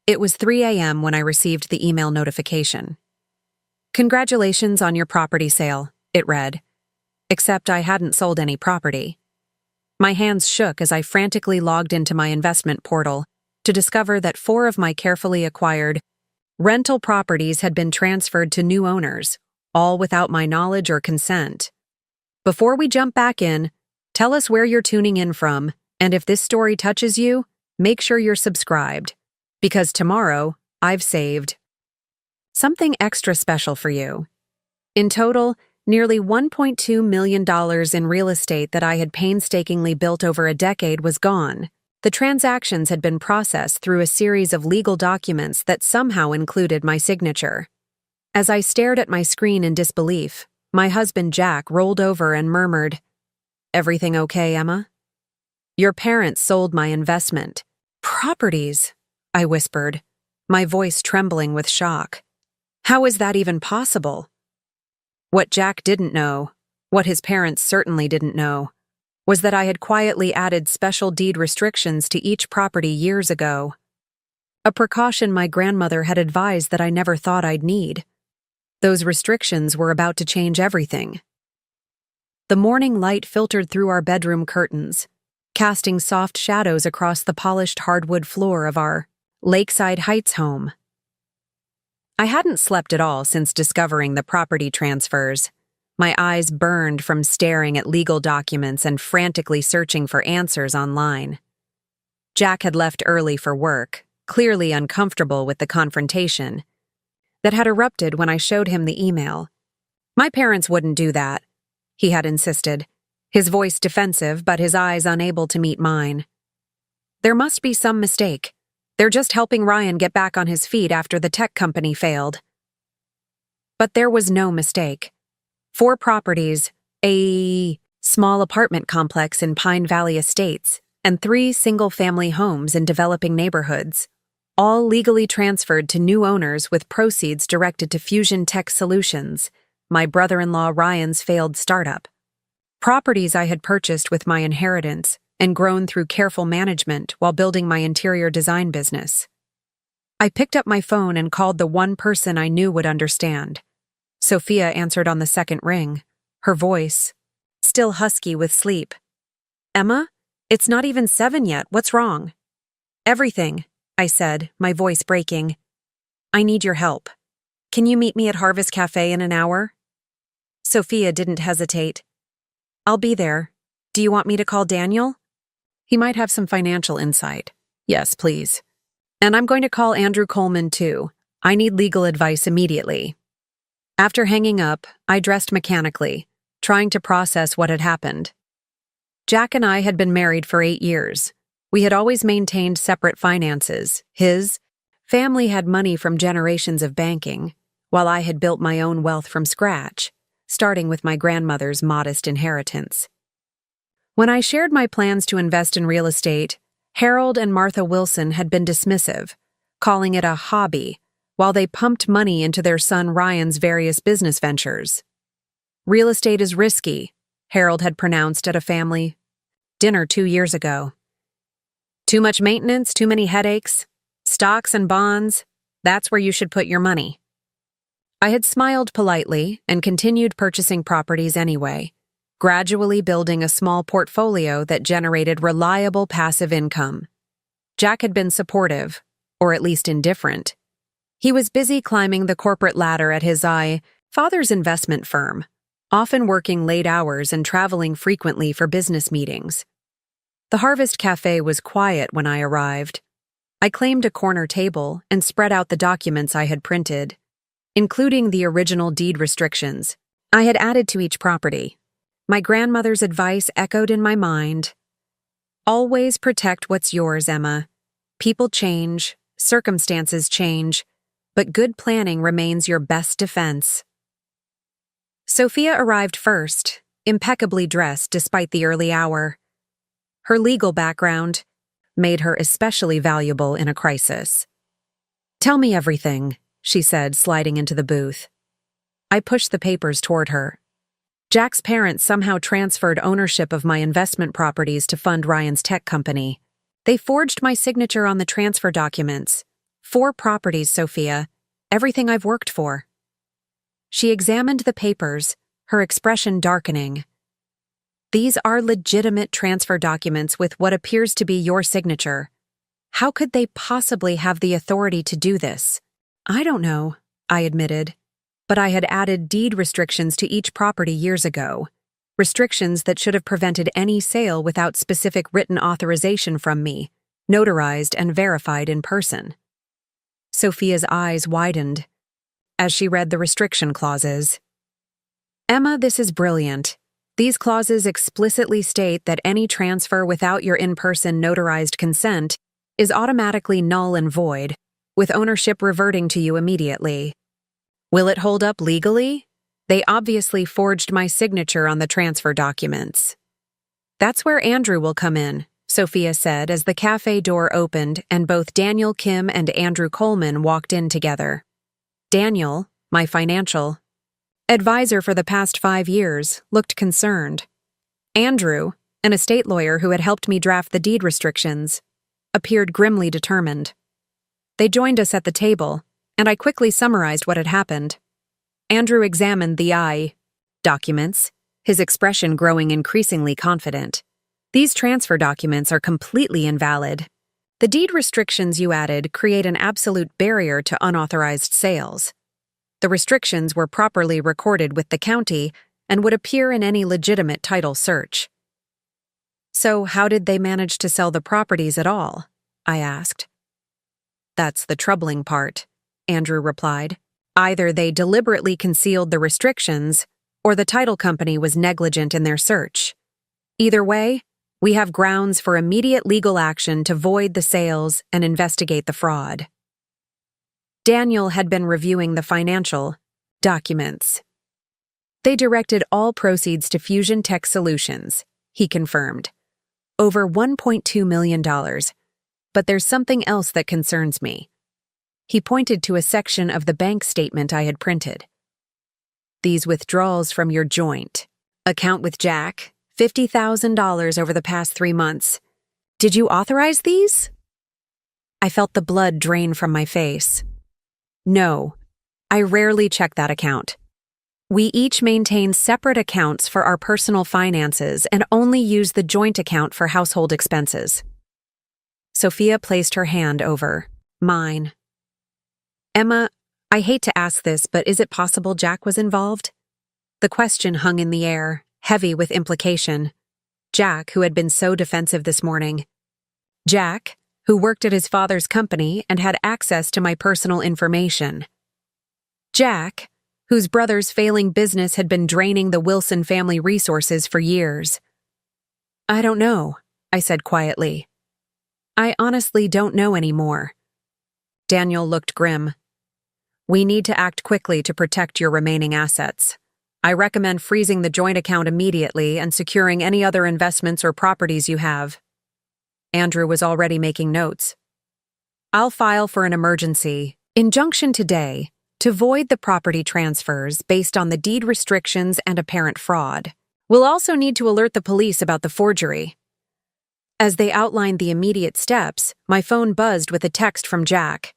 It was 3 a.m. when I received the email notification. "Congratulations on your property sale," it read. Except I hadn't sold any property. My hands shook as I frantically logged into my investment portal to discover that 4 of my carefully acquired rental properties had been transferred to new owners, all without my knowledge or consent. Before we jump back in, tell us where you're tuning in from, and if this story touches you, make sure you're subscribed, because tomorrow I've saved something extra special for you. In total, nearly $1.2 million in real estate that I had painstakingly built over a decade was gone. The transactions had been processed through a series of legal documents that somehow included my signature. As I stared at my screen in disbelief, my husband Jack rolled over and murmured, "Everything okay, Emma?" "Your parents sold my investment." "Properties," I whispered, my voice trembling with shock. "How is that even possible?" What Jack didn't know, what his parents certainly didn't know, was that I had quietly added special deed restrictions to each property years ago. A precaution my grandmother had advised that I never thought I'd need. Those restrictions were about to change everything. The morning light filtered through our bedroom curtains, casting soft shadows across the polished hardwood floor of our Lakeside Heights home. I hadn't slept at all since discovering the property transfers. My eyes burned from staring at legal documents and frantically searching for answers online. Jack had left early for work, clearly uncomfortable with the confrontation that had erupted when I showed him the email. "My parents wouldn't do that," he had insisted, his voice defensive but his eyes unable to meet mine. "There must be some mistake. They're just helping Ryan get back on his feet after the tech company failed." But there was no mistake. 4 properties, a small apartment complex in Pine Valley Estates, and 3 single-family homes in developing neighborhoods, all legally transferred to new owners with proceeds directed to Fusion Tech Solutions, my brother-in-law Ryan's failed startup. Properties I had purchased with my inheritance and grown through careful management while building my interior design business. I picked up my phone and called the one person I knew would understand. Sophia answered on the second ring, her voice still husky with sleep. "Emma, it's not even 7 yet. What's wrong?" "Everything," I said, my voice breaking. "I need your help. Can you meet me at Harvest Cafe in an hour?" Sophia didn't hesitate. "I'll be there. Do you want me to call Daniel? He might have some financial insight." "Yes, please. And I'm going to call Andrew Coleman, too. I need legal advice immediately." After hanging up, I dressed mechanically, trying to process what had happened. Jack and I had been married for 8 years. We had always maintained separate finances. His family had money from generations of banking, while I had built my own wealth from scratch, starting with my grandmother's modest inheritance. When I shared my plans to invest in real estate, Harold and Martha Wilson had been dismissive, calling it a hobby, while they pumped money into their son Ryan's various business ventures. "Real estate is risky," Harold had pronounced at a family dinner 2 years ago. "Too much maintenance, too many headaches. Stocks and bonds, that's where you should put your money." I had smiled politely and continued purchasing properties anyway, gradually building a small portfolio that generated reliable passive income. Jack had been supportive, or at least indifferent. He was busy climbing the corporate ladder at his father's investment firm, often working late hours and traveling frequently for business meetings. The Harvest Cafe was quiet when I arrived. I claimed a corner table and spread out the documents I had printed, including the original deed restrictions I had added to each property. My grandmother's advice echoed in my mind. "Always protect what's yours, Emma. People change, circumstances change, but good planning remains your best defense." Sophia arrived first, impeccably dressed despite the early hour. Her legal background made her especially valuable in a crisis. "Tell me everything," she said, sliding into the booth. I pushed the papers toward her. Jack's parents somehow transferred ownership of my investment properties to fund Ryan's tech company. They forged my signature on the transfer documents, 4 properties, Sophia. Everything I've worked for. She examined the papers, her expression darkening. These are legitimate transfer documents with what appears to be your signature. How could they possibly have the authority to do this? I don't know, I admitted. But I had added deed restrictions to each property years ago. Restrictions that should have prevented any sale without specific written authorization from me, notarized and verified in person. Sophia's eyes widened as she read the restriction clauses. Emma, this is brilliant. These clauses explicitly state that any transfer without your in-person notarized consent is automatically null and void, with ownership reverting to you immediately. Will it hold up legally? They obviously forged my signature on the transfer documents. That's where Andrew will come in, Sophia said as the cafe door opened and both Daniel Kim and Andrew Coleman walked in together. Daniel, my financial advisor for the past 5 years, looked concerned. Andrew, an estate lawyer who had helped me draft the deed restrictions, appeared grimly determined. They joined us at the table, and I quickly summarized what had happened. Andrew examined the documents, his expression growing increasingly confident. These transfer documents are completely invalid. The deed restrictions you added create an absolute barrier to unauthorized sales. The restrictions were properly recorded with the county and would appear in any legitimate title search. So how did they manage to sell the properties at all? I asked. That's the troubling part, Andrew replied. Either they deliberately concealed the restrictions, or the title company was negligent in their search. Either way, we have grounds for immediate legal action to void the sales and investigate the fraud. Daniel had been reviewing the financial documents. They directed all proceeds to Fusion Tech Solutions, he confirmed. Over $1.2 million. But there's something else that concerns me. He pointed to a section of the bank statement I had printed. These withdrawals from your joint account with Jack, $50,000 over the past 3 months. Did you authorize these? I felt the blood drain from my face. No, I rarely check that account. We each maintain separate accounts for our personal finances and only use the joint account for household expenses. Sophia placed her hand over mine. Emma, I hate to ask this, but is it possible Jack was involved? The question hung in the air, heavy with implication. Jack, who had been so defensive this morning. Jack, who worked at his father's company and had access to my personal information. Jack, whose brother's failing business had been draining the Wilson family resources for years. I don't know, I said quietly. I honestly don't know anymore. Daniel looked grim. We need to act quickly to protect your remaining assets. I recommend freezing the joint account immediately and securing any other investments or properties you have. Andrew was already making notes. I'll file for an emergency injunction today to void the property transfers based on the deed restrictions and apparent fraud. We'll also need to alert the police about the forgery. As they outlined the immediate steps, my phone buzzed with a text from Jack.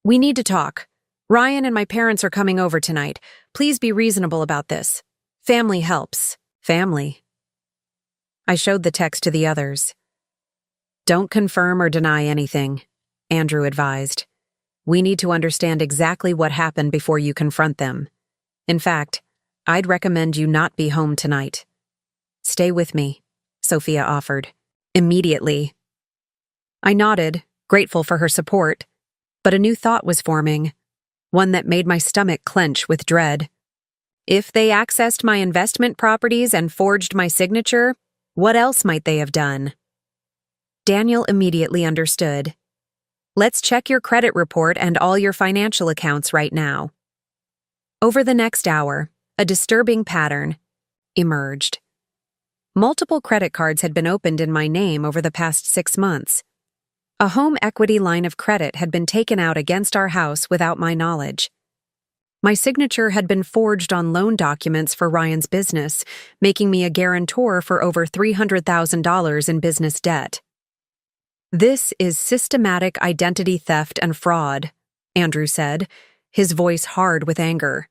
We need to talk. Ryan and my parents are coming over tonight. Please be reasonable about this. Family helps. Family. I showed the text to the others. Don't confirm or deny anything, Andrew advised. We need to understand exactly what happened before you confront them. In fact, I'd recommend you not be home tonight. Stay with me, Sophia offered. Immediately. I nodded, grateful for her support, but a new thought was forming, one that made my stomach clench with dread. If they accessed my investment properties and forged my signature, what else might they have done? Daniel immediately understood. Let's check your credit report and all your financial accounts right now. Over the next hour, a disturbing pattern emerged. Multiple credit cards had been opened in my name over the past 6 months. A home equity line of credit had been taken out against our house without my knowledge. My signature had been forged on loan documents for Ryan's business, making me a guarantor for over $300,000 in business debt. "This is systematic identity theft and fraud," Andrew said, his voice hard with anger.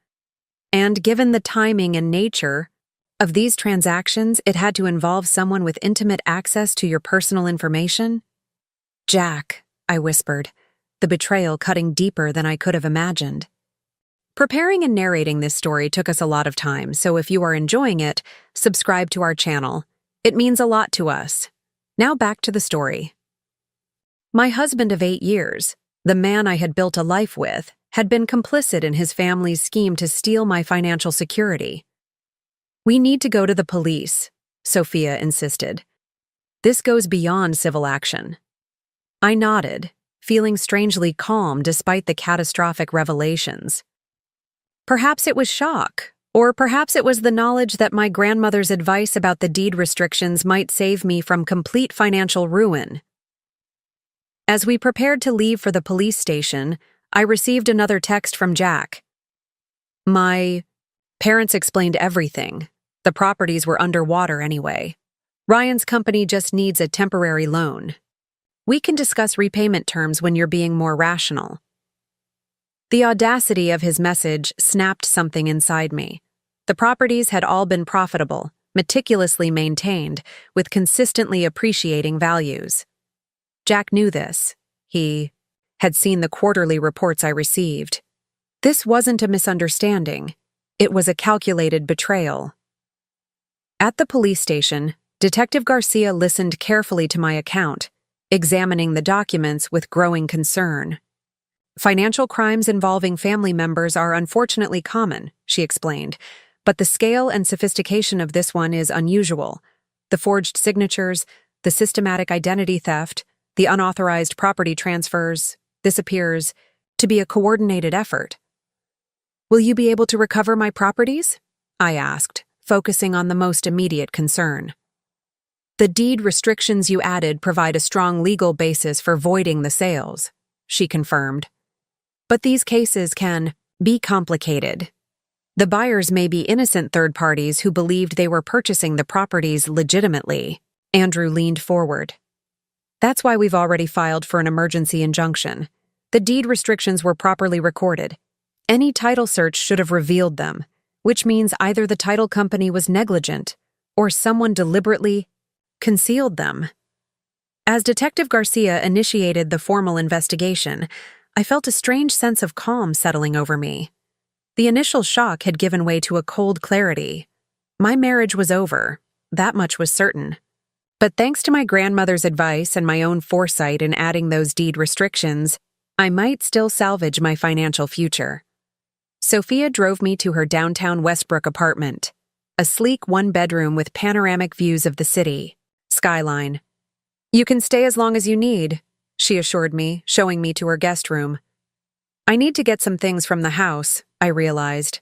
"And given the timing and nature of these transactions, it had to involve someone with intimate access to your personal information?" "Jack," I whispered, the betrayal cutting deeper than I could have imagined. Preparing and narrating this story took us a lot of time, so if you are enjoying it, subscribe to our channel. It means a lot to us. Now back to the story. My husband of 8 years, the man I had built a life with, had been complicit in his family's scheme to steal my financial security. "We need to go to the police," Sophia insisted. "This goes beyond civil action." I nodded, feeling strangely calm despite the catastrophic revelations. Perhaps it was shock, or perhaps it was the knowledge that my grandmother's advice about the deed restrictions might save me from complete financial ruin. As we prepared to leave for the police station, I received another text from Jack. My parents explained everything. The properties were underwater anyway. Ryan's company just needs a temporary loan. We can discuss repayment terms when you're being more rational. The audacity of his message snapped something inside me. The properties had all been profitable, meticulously maintained, with consistently appreciating values. Jack knew this. He had seen the quarterly reports I received. This wasn't a misunderstanding. It was a calculated betrayal. At the police station, Detective Garcia listened carefully to my account, examining the documents with growing concern. "Financial crimes involving family members are unfortunately common," she explained, "but the scale and sophistication of this one is unusual. The forged signatures, the systematic identity theft, the unauthorized property transfers, this appears to be a coordinated effort." "Will you be able to recover my properties?" I asked, focusing on the most immediate concern. "The deed restrictions you added provide a strong legal basis for voiding the sales," she confirmed. "But these cases can be complicated. The buyers may be innocent third parties who believed they were purchasing the properties legitimately." Andrew leaned forward. "That's why we've already filed for an emergency injunction. The deed restrictions were properly recorded. Any title search should have revealed them, which means either the title company was negligent or someone deliberately concealed them." As Detective Garcia initiated the formal investigation, I felt a strange sense of calm settling over me. The initial shock had given way to a cold clarity. My marriage was over, that much was certain. But thanks to my grandmother's advice and my own foresight in adding those deed restrictions, I might still salvage my financial future. Sophia drove me to her downtown Westbrook apartment, a sleek one-bedroom with panoramic views of the city, skyline. "You can stay as long as you need," she assured me, showing me to her guest room. I need to get some things from the house, I realized.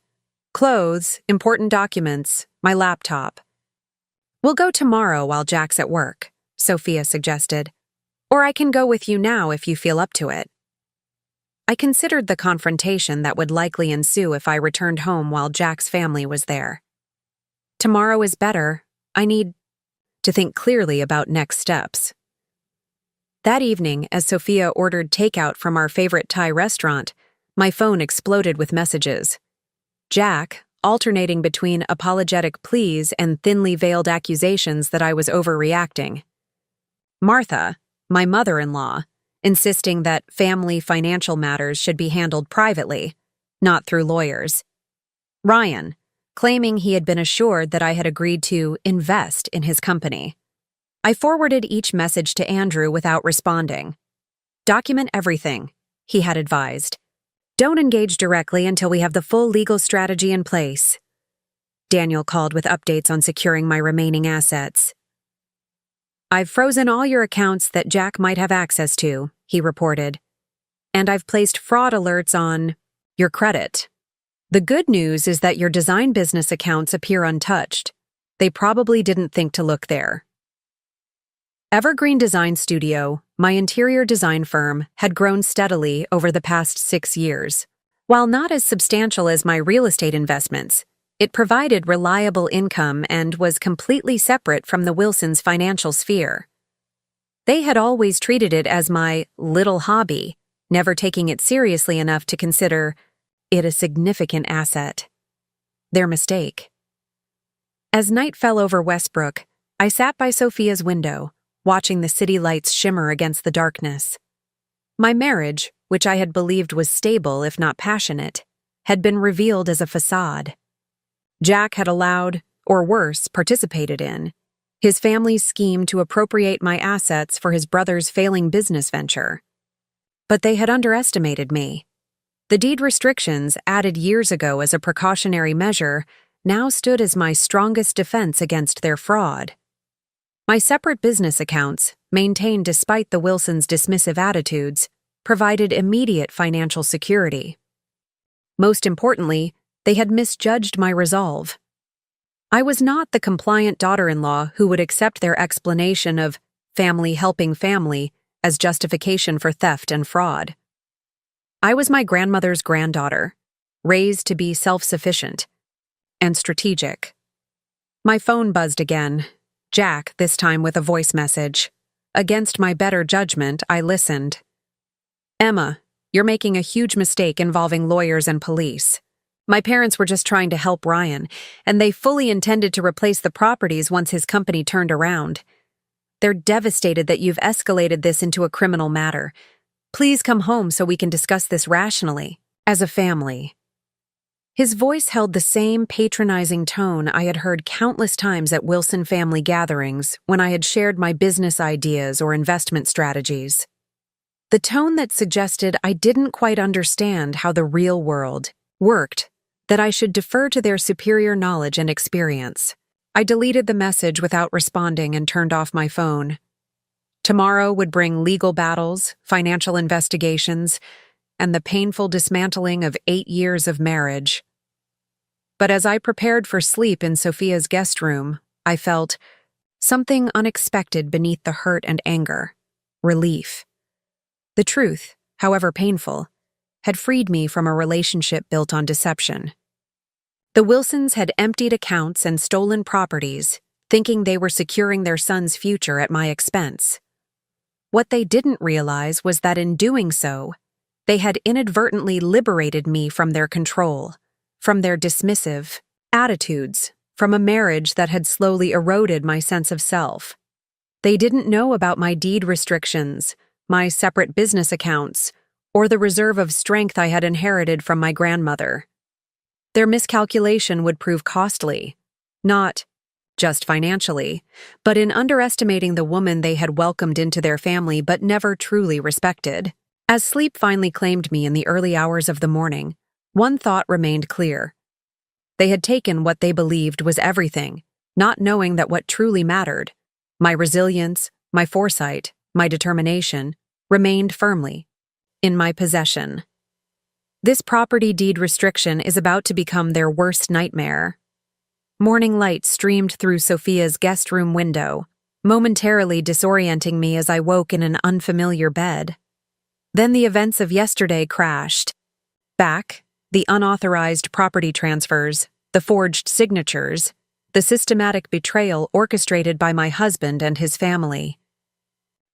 Clothes, important documents, my laptop. "We'll go tomorrow while Jack's at work," Sophia suggested. "Or I can go with you now if you feel up to it." I considered the confrontation that would likely ensue if I returned home while Jack's family was there. Tomorrow is better. I need to think clearly about next steps. That evening, as Sophia ordered takeout from our favorite Thai restaurant, my phone exploded with messages. Jack, alternating between apologetic pleas and thinly veiled accusations that I was overreacting. Martha, my mother-in-law, insisting that family financial matters should be handled privately, not through lawyers. Ryan, claiming he had been assured that I had agreed to invest in his company. I forwarded each message to Andrew without responding. "Document everything," he had advised. "Don't engage directly until we have the full legal strategy in place." Daniel called with updates on securing my remaining assets. "I've frozen all your accounts that Jack might have access to," he reported. "And I've placed fraud alerts on your credit. The good news is that your design business accounts appear untouched. They probably didn't think to look there." Evergreen Design Studio, my interior design firm, had grown steadily over the past 6 years. While not as substantial as my real estate investments, it provided reliable income and was completely separate from the Wilsons' financial sphere. They had always treated it as my little hobby, never taking it seriously enough to consider it a significant asset. Their mistake. As night fell over Westbrook, I sat by Sophia's window, watching the city lights shimmer against the darkness. My marriage, which I had believed was stable if not passionate, had been revealed as a facade. Jack had allowed, or worse, participated in, his family's scheme to appropriate my assets for his brother's failing business venture. But they had underestimated me. The deed restrictions, added years ago as a precautionary measure, now stood as my strongest defense against their fraud. My separate business accounts, maintained despite the Wilsons' dismissive attitudes, provided immediate financial security. Most importantly, they had misjudged my resolve. I was not the compliant daughter-in-law who would accept their explanation of family helping family as justification for theft and fraud. I was my grandmother's granddaughter, raised to be self-sufficient and strategic. My phone buzzed again, Jack this time with a voice message. Against my better judgment, I listened. "Emma, you're making a huge mistake involving lawyers and police. My parents were just trying to help Ryan, and they fully intended to replace the properties once his company turned around. They're devastated that you've escalated this into a criminal matter. Please come home so we can discuss this rationally, as a family." His voice held the same patronizing tone I had heard countless times at Wilson family gatherings when I had shared my business ideas or investment strategies. The tone that suggested I didn't quite understand how the real world worked, that I should defer to their superior knowledge and experience. I deleted the message without responding and turned off my phone. Tomorrow would bring legal battles, financial investigations, and the painful dismantling of 8 years of marriage. But as I prepared for sleep in Sophia's guest room, I felt something unexpected beneath the hurt and anger: relief. The truth, however painful, had freed me from a relationship built on deception. The Wilsons had emptied accounts and stolen properties, thinking they were securing their son's future at my expense. What they didn't realize was that in doing so, they had inadvertently liberated me from their control, from their dismissive attitudes, from a marriage that had slowly eroded my sense of self. They didn't know about my deed restrictions, my separate business accounts, or the reserve of strength I had inherited from my grandmother. Their miscalculation would prove costly, not just financially, but in underestimating the woman they had welcomed into their family but never truly respected. As sleep finally claimed me in the early hours of the morning, one thought remained clear. They had taken what they believed was everything, not knowing that what truly mattered, my resilience, my foresight, my determination, remained firmly in my possession. This property deed restriction is about to become their worst nightmare. Morning light streamed through Sophia's guest room window, momentarily disorienting me as I woke in an unfamiliar bed. Then the events of yesterday crashed. Back, the unauthorized property transfers, the forged signatures, the systematic betrayal orchestrated by my husband and his family.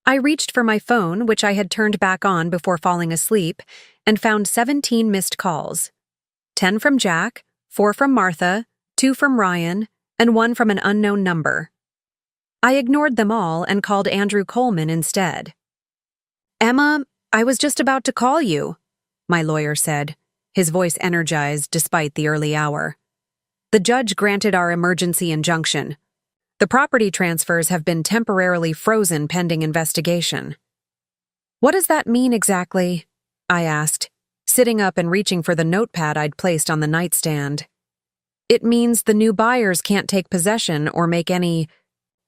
I reached for my phone, which I had turned back on before falling asleep, and found 17 missed calls. 10 from Jack, 4 from Martha, 2 from Ryan, and 1 from an unknown number. I ignored them all and called Andrew Coleman instead. "Emma, I was just about to call you," my lawyer said, his voice energized despite the early hour. "The judge granted our emergency injunction. The property transfers have been temporarily frozen pending investigation." "What does that mean exactly?" I asked, sitting up and reaching for the notepad I'd placed on the nightstand. "It means the new buyers can't take possession or make any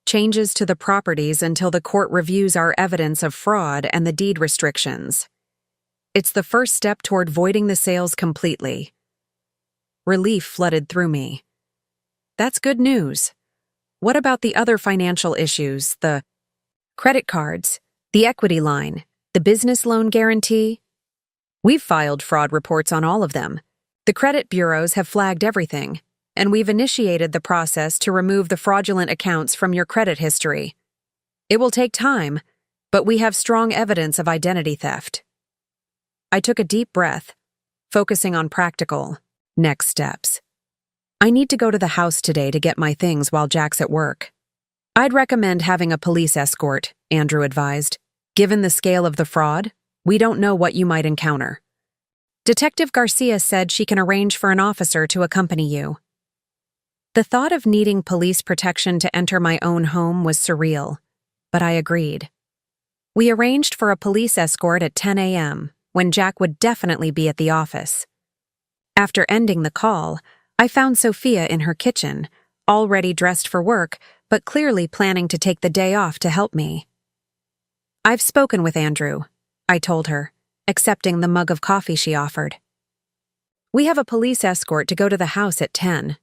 changes to the properties until the court reviews our evidence of fraud and the deed restrictions. It's the first step toward voiding the sales completely." Relief flooded through me. That's good news. What about the other financial issues, the credit cards, the equity line, the business loan guarantee? We've filed fraud reports on all of them. The credit bureaus have flagged everything, and we've initiated the process to remove the fraudulent accounts from your credit history. It will take time, but we have strong evidence of identity theft. I took a deep breath, focusing on practical next steps. I need to go to the house today to get my things while Jack's at work. I'd recommend having a police escort, Andrew advised. Given the scale of the fraud, we don't know what you might encounter. Detective Garcia said she can arrange for an officer to accompany you. The thought of needing police protection to enter my own home was surreal, but I agreed. We arranged for a police escort at 10 a.m., when Jack would definitely be at the office. After ending the call, I found Sophia in her kitchen, already dressed for work, but clearly planning to take the day off to help me. I've spoken with Andrew, I told her, accepting the mug of coffee she offered. We have a police escort to go to the house at 10.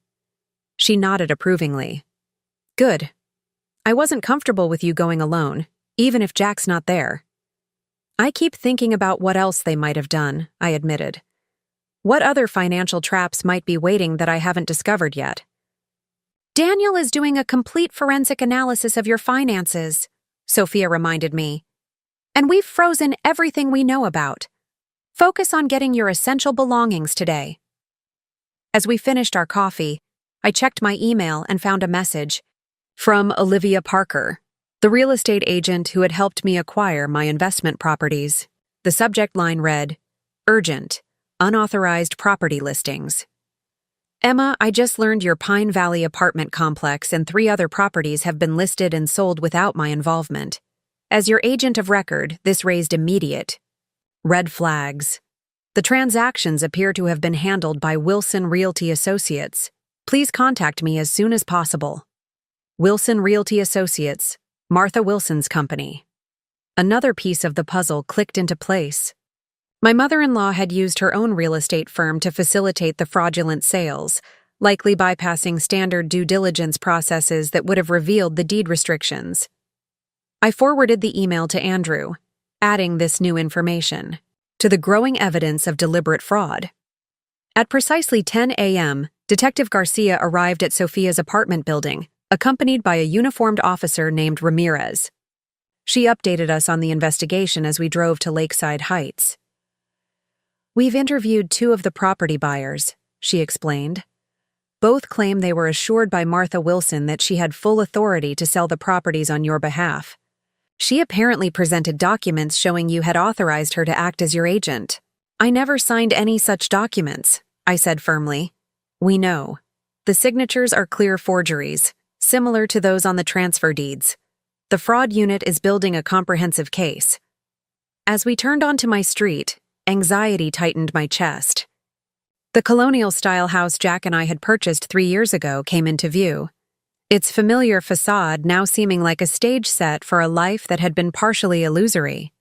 She nodded approvingly. Good. I wasn't comfortable with you going alone, even if Jack's not there. I keep thinking about what else they might have done, I admitted. What other financial traps might be waiting that I haven't discovered yet? Daniel is doing a complete forensic analysis of your finances, Sophia reminded me. And we've frozen everything we know about. Focus on getting your essential belongings today. As we finished our coffee, I checked my email and found a message from Olivia Parker, the real estate agent who had helped me acquire my investment properties. The subject line read, Urgent, Unauthorized Property Listings. Emma, I just learned your Pine Valley apartment complex and 3 other properties have been listed and sold without my involvement. As your agent of record, this raised immediate red flags. The transactions appear to have been handled by Wilson Realty Associates. Please contact me as soon as possible. Wilson Realty Associates, Martha Wilson's company. Another piece of the puzzle clicked into place. My mother-in-law had used her own real estate firm to facilitate the fraudulent sales, likely bypassing standard due diligence processes that would have revealed the deed restrictions. I forwarded the email to Andrew, adding this new information to the growing evidence of deliberate fraud. At precisely 10 a.m., Detective Garcia arrived at Sophia's apartment building, accompanied by a uniformed officer named Ramirez. She updated us on the investigation as we drove to Lakeside Heights. We've interviewed 2 of the property buyers, she explained. Both claim they were assured by Martha Wilson that she had full authority to sell the properties on your behalf. She apparently presented documents showing you had authorized her to act as your agent. I never signed any such documents, I said firmly. We know. The signatures are clear forgeries, similar to those on the transfer deeds. The fraud unit is building a comprehensive case. As we turned onto my street, anxiety tightened my chest. The colonial-style house Jack and I had purchased 3 years ago came into view, its familiar facade now seeming like a stage set for a life that had been partially illusory.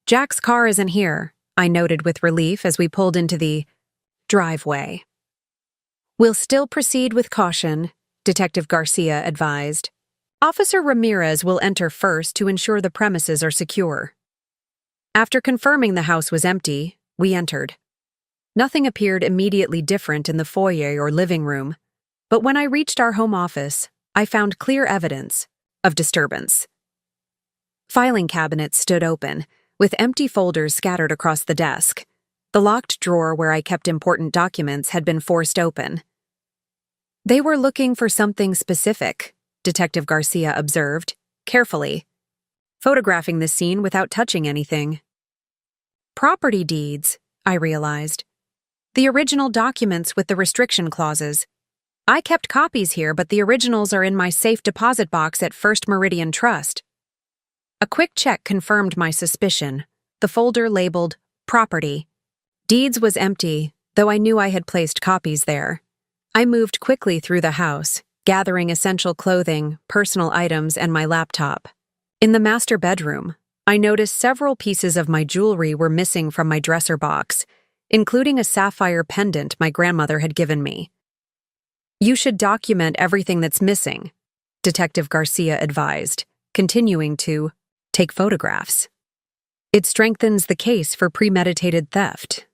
Jack's car isn't here, I noted with relief as we pulled into the driveway. We'll still proceed with caution, Detective Garcia advised. Officer Ramirez will enter first to ensure the premises are secure. After confirming the house was empty, we entered. Nothing appeared immediately different in the foyer or living room, but when I reached our home office, I found clear evidence of disturbance. Filing cabinets stood open, with empty folders scattered across the desk. The locked drawer where I kept important documents had been forced open. They were looking for something specific, Detective Garcia observed, carefully, photographing the scene without touching anything. Property deeds, I realized. The original documents with the restriction clauses. I kept copies here, but the originals are in my safe deposit box at First Meridian Trust. A quick check confirmed my suspicion. The folder labeled Property. Deeds was empty, though I knew I had placed copies there. I moved quickly through the house, gathering essential clothing, personal items, and my laptop. In the master bedroom, I noticed several pieces of my jewelry were missing from my dresser box, including a sapphire pendant my grandmother had given me. You should document everything that's missing, Detective Garcia advised, continuing to take photographs. It strengthens the case for premeditated theft.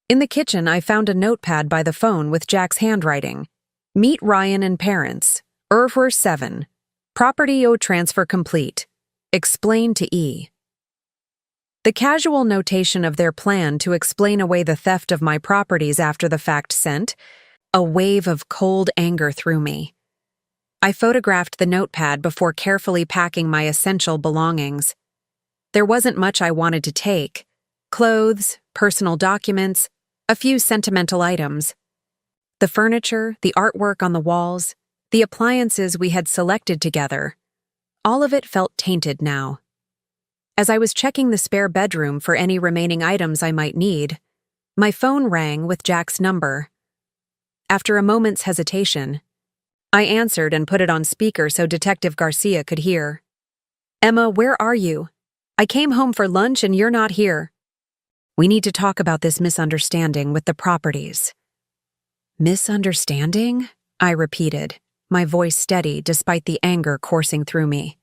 In the kitchen, I found a notepad by the phone with Jack's handwriting. Meet Ryan and parents. Irvwer 7. Property O transfer complete. Explain to E. The casual notation of their plan to explain away the theft of my properties after the fact sent a wave of cold anger through me. I photographed the notepad before carefully packing my essential belongings. There wasn't much I wanted to take: clothes, personal documents, a few sentimental items. The furniture, the artwork on the walls, the appliances we had selected together, all of it felt tainted now. As I was checking the spare bedroom for any remaining items I might need, my phone rang with Jack's number. After a moment's hesitation, I answered and put it on speaker so Detective Garcia could hear. "Emma, where are you? I came home for lunch and you're not here. We need to talk about this misunderstanding with the properties." "Misunderstanding?" I repeated, my voice steady despite the anger coursing through me.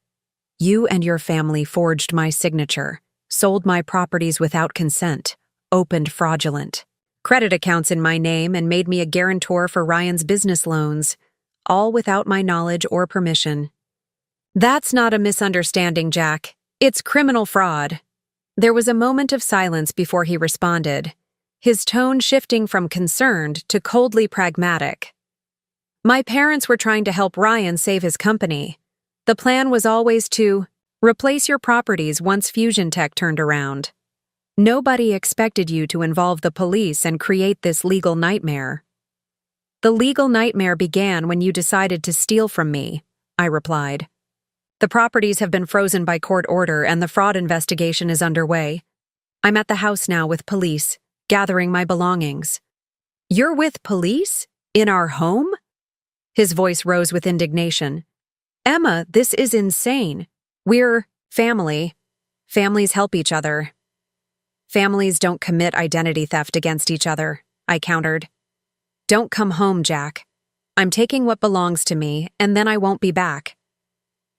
"You and your family forged my signature, sold my properties without consent, opened fraudulent credit accounts in my name, and made me a guarantor for Ryan's business loans, all without my knowledge or permission." "That's not a misunderstanding, Jack. It's criminal fraud." There was a moment of silence before he responded, his tone shifting from concerned to coldly pragmatic. "My parents were trying to help Ryan save his company. The plan was always to replace your properties once Fusion Tech turned around. Nobody expected you to involve the police and create this legal nightmare." "The legal nightmare began when you decided to steal from me," I replied. "The properties have been frozen by court order and the fraud investigation is underway. I'm at the house now with police, gathering my belongings." "You're with police? In our home?" His voice rose with indignation. "Emma, this is insane. We're family. Families help each other." "Families don't commit identity theft against each other," I countered. "Don't come home, Jack. I'm taking what belongs to me, and then I won't be back.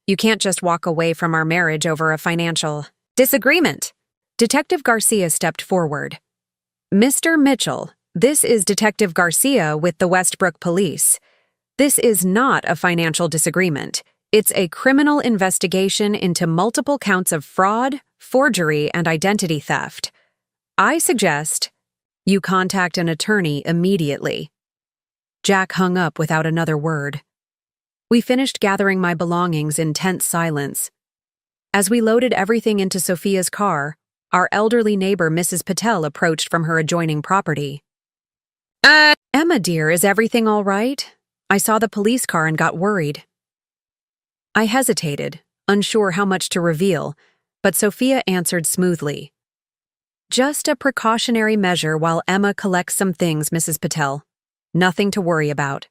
You can't just walk away from our marriage over a financial disagreement." Detective Garcia stepped forward. "Mr. Mitchell, this is Detective Garcia with the Westbrook Police. This is not a financial disagreement. It's a criminal investigation into multiple counts of fraud, forgery, and identity theft. I suggest you contact an attorney immediately." Jack hung up without another word. We finished gathering my belongings in tense silence. As we loaded everything into Sophia's car, our elderly neighbor Mrs. Patel approached from her adjoining property. "Emma dear, is everything all right? I saw the police car and got worried." I hesitated, unsure how much to reveal, but Sophia answered smoothly. "Just a precautionary measure while Emma collects some things, Mrs. Patel. Nothing to worry about."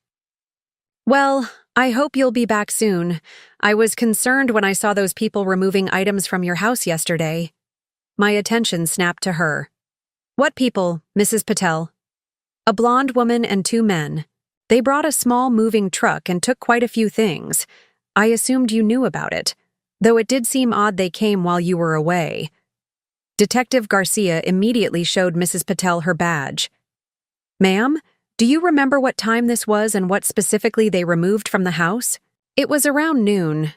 "Well, I hope you'll be back soon. I was concerned when I saw those people removing items from your house yesterday." My attention snapped to her. "What people, Mrs. Patel?" "A blonde woman and two men. They brought a small moving truck and took quite a few things. I assumed you knew about it, though it did seem odd they came while you were away." Detective Garcia immediately showed Mrs. Patel her badge. "Ma'am, do you remember what time this was and what specifically they removed from the house?" "It was around noon.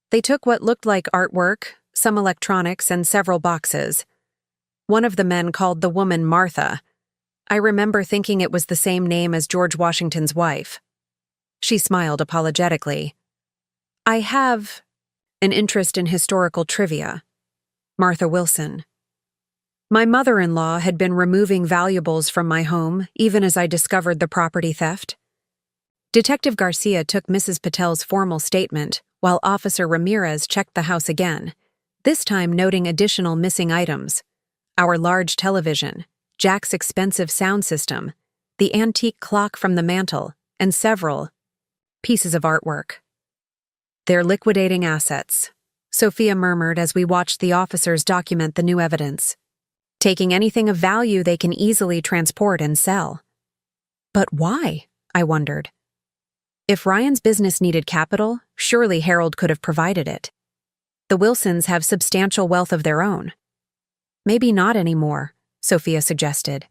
They took what looked like artwork, some electronics, and several boxes. One of the men called the woman Martha. I remember thinking it was the same name as George Washington's wife." She smiled apologetically. "I have an interest in historical trivia. Martha Wilson. My mother-in-law had been removing valuables from my home even as I discovered the property theft." Detective Garcia took Mrs. Patel's formal statement while Officer Ramirez checked the house again, this time noting additional missing items: our large television, Jack's expensive sound system, the antique clock from the mantel, and several pieces of artwork. "They're liquidating assets," Sophia murmured as we watched the officers document the new evidence. "Taking anything of value they can easily transport and sell." "But why?" I wondered. If Ryan's business needed capital, surely Harold could have provided it. The Wilsons have substantial wealth of their own. "Maybe not anymore," Sophia suggested.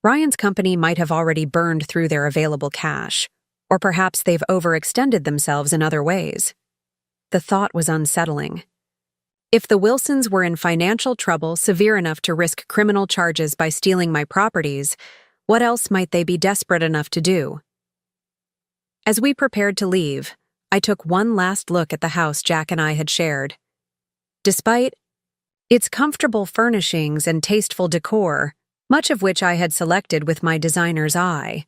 Ryan's company might have already burned through their available cash, or perhaps they've overextended themselves in other ways. The thought was unsettling. If the Wilsons were in financial trouble severe enough to risk criminal charges by stealing my properties, what else might they be desperate enough to do? As we prepared to leave, I took one last look at the house Jack and I had shared. Despite its comfortable furnishings and tasteful decor, much of which I had selected with my designer's eye,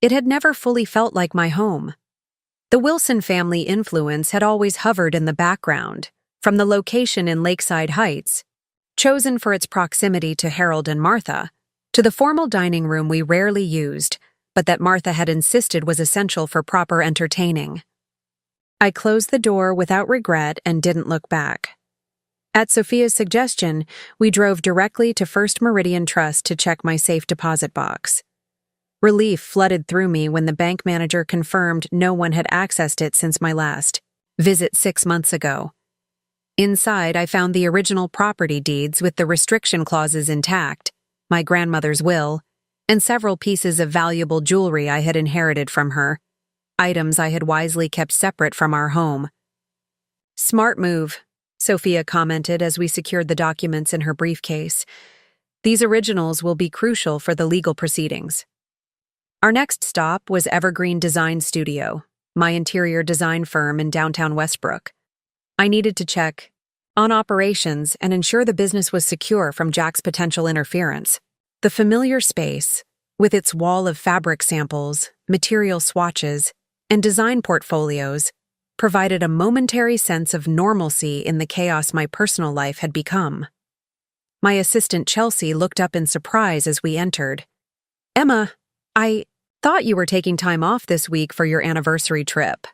it had never fully felt like my home. The Wilson family influence had always hovered in the background, from the location in Lakeside Heights, chosen for its proximity to Harold and Martha, to the formal dining room we rarely used, but that Martha had insisted was essential for proper entertaining. I closed the door without regret and didn't look back. At Sophia's suggestion, we drove directly to First Meridian Trust to check my safe deposit box. Relief flooded through me when the bank manager confirmed no one had accessed it since my last visit 6 months ago. Inside, I found the original property deeds with the restriction clauses intact, my grandmother's will, and several pieces of valuable jewelry I had inherited from her, items I had wisely kept separate from our home. "Smart move," Sophia commented as we secured the documents in her briefcase. "These originals will be crucial for the legal proceedings." Our next stop was Evergreen Design Studio, my interior design firm in downtown Westbrook. I needed to check on operations and ensure the business was secure from Jack's potential interference. The familiar space, with its wall of fabric samples, material swatches, and design portfolios, provided a momentary sense of normalcy in the chaos my personal life had become. My assistant Chelsea looked up in surprise as we entered. "Emma, I thought you were taking time off this week for your anniversary trip."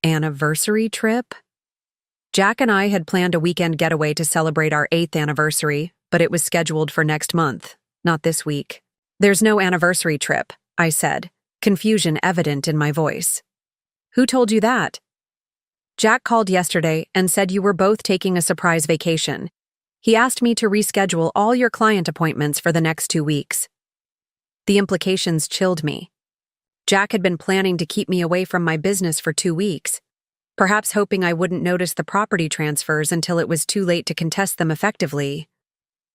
Anniversary trip? Jack and I had planned a weekend getaway to celebrate our 8th anniversary, but it was scheduled for next month, not this week. "There's no anniversary trip," I said, confusion evident in my voice. "Who told you that?" "Jack called yesterday and said you were both taking a surprise vacation. He asked me to reschedule all your client appointments for the next 2 weeks." The implications chilled me. Jack had been planning to keep me away from my business for 2 weeks, perhaps hoping I wouldn't notice the property transfers until it was too late to contest them effectively.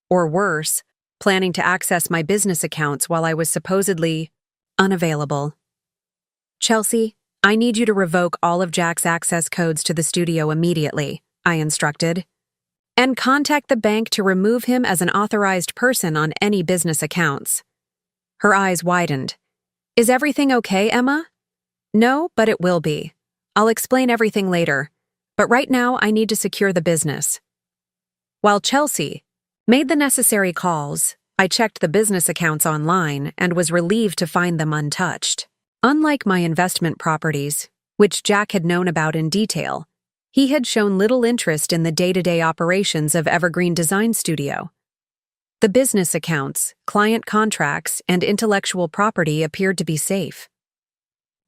Or worse, planning to access my business accounts while I was supposedly unavailable. "Chelsea, I need you to revoke all of Jack's access codes to the studio immediately," I instructed. "And contact the bank to remove him as an authorized person on any business accounts." Her eyes widened. "Is everything okay, Emma?" "No, but it will be. I'll explain everything later, but right now I need to secure the business." While Chelsea made the necessary calls, I checked the business accounts online and was relieved to find them untouched. Unlike my investment properties, which Jack had known about in detail, he had shown little interest in the day-to-day operations of Evergreen Design Studio. The business accounts, client contracts, and intellectual property appeared to be safe.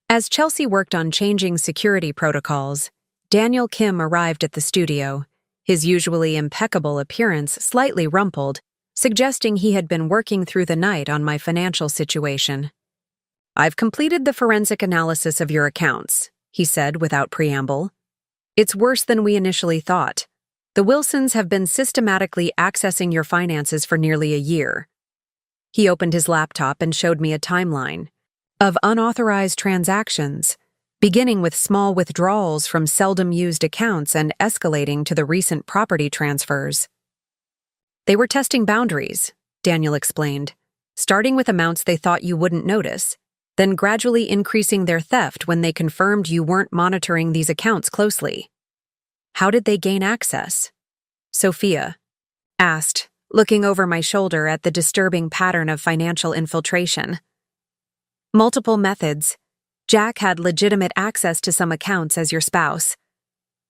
As Chelsea worked on changing security protocols, Daniel Kim arrived at the studio, his usually impeccable appearance slightly rumpled, suggesting he had been working through the night on my financial situation. "I've completed the forensic analysis of your accounts," he said without preamble. "It's worse than we initially thought. The Wilsons have been systematically accessing your finances for nearly a year." He opened his laptop and showed me a timeline of unauthorized transactions, beginning with small withdrawals from seldom-used accounts and escalating to the recent property transfers. "They were testing boundaries," Daniel explained, "starting with amounts they thought you wouldn't notice, then gradually increasing their theft when they confirmed you weren't monitoring these accounts closely." "How did they gain access?" Sophia asked, looking over my shoulder at the disturbing pattern of financial infiltration. "Multiple methods. Jack had legitimate access to some accounts as your spouse.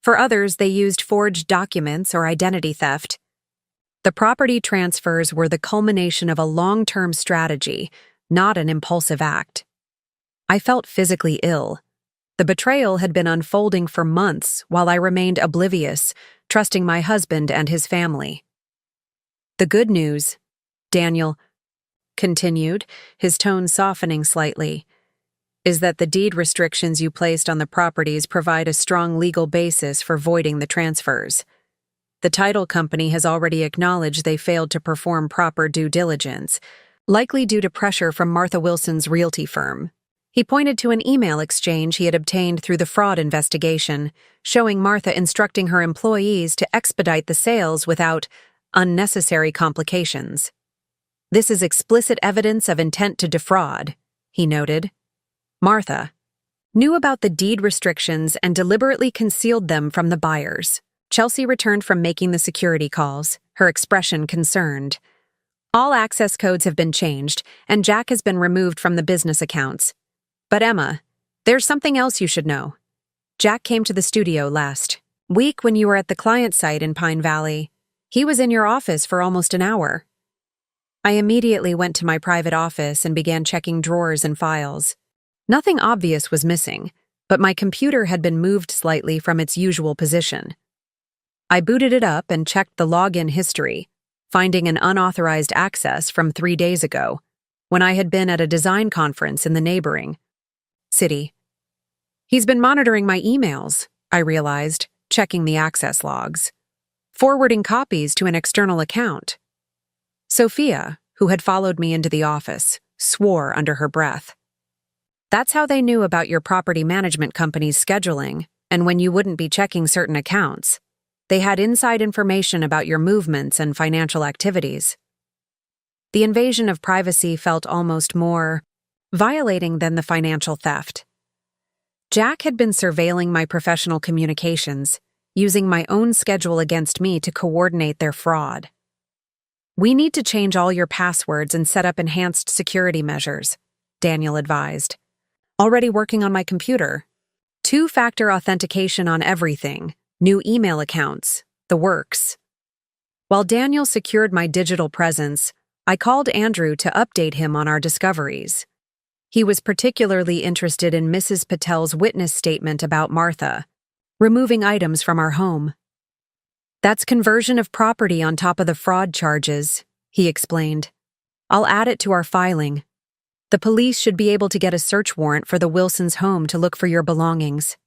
For others, they used forged documents or identity theft. The property transfers were the culmination of a long-term strategy, not an impulsive act." I felt physically ill. The betrayal had been unfolding for months while I remained oblivious, trusting my husband and his family. "The good news," Daniel continued, his tone softening slightly, "is that the deed restrictions you placed on the properties provide a strong legal basis for voiding the transfers. The title company has already acknowledged they failed to perform proper due diligence, likely due to pressure from Martha Wilson's realty firm. He pointed to an email exchange he had obtained through the fraud investigation, showing Martha instructing her employees to expedite the sales without unnecessary complications. This is explicit evidence of intent to defraud, he noted. Martha knew about the deed restrictions and deliberately concealed them from the buyers. Chelsea returned from making the security calls, her expression concerned. All access codes have been changed, and Jack has been removed from the business accounts. But Emma, there's something else you should know. Jack came to the studio last week when you were at the client site in Pine Valley. He was in your office for almost an hour. I immediately went to my private office and began checking drawers and files. Nothing obvious was missing, but my computer had been moved slightly from its usual position. I booted it up and checked the login history, finding an unauthorized access from 3 days ago, when I had been at a design conference in the neighboring city. He's been monitoring my emails, I realized, checking the access logs, forwarding copies to an external account. Sophia, who had followed me into the office, swore under her breath. That's how they knew about your property management company's scheduling and when you wouldn't be checking certain accounts. They had inside information about your movements and financial activities. The invasion of privacy felt almost more violating than the financial theft. Jack had been surveilling my professional communications, using my own schedule against me to coordinate their fraud. We need to change all your passwords and set up enhanced security measures, Daniel advised. Already working on my computer. 2-factor authentication on everything. New email accounts, the works. While Daniel secured my digital presence, I called Andrew to update him on our discoveries. He was particularly interested in Mrs. Patel's witness statement about Martha, removing items from our home. That's conversion of property on top of the fraud charges, he explained. I'll add it to our filing. The police should be able to get a search warrant for the Wilsons' home to look for your belongings.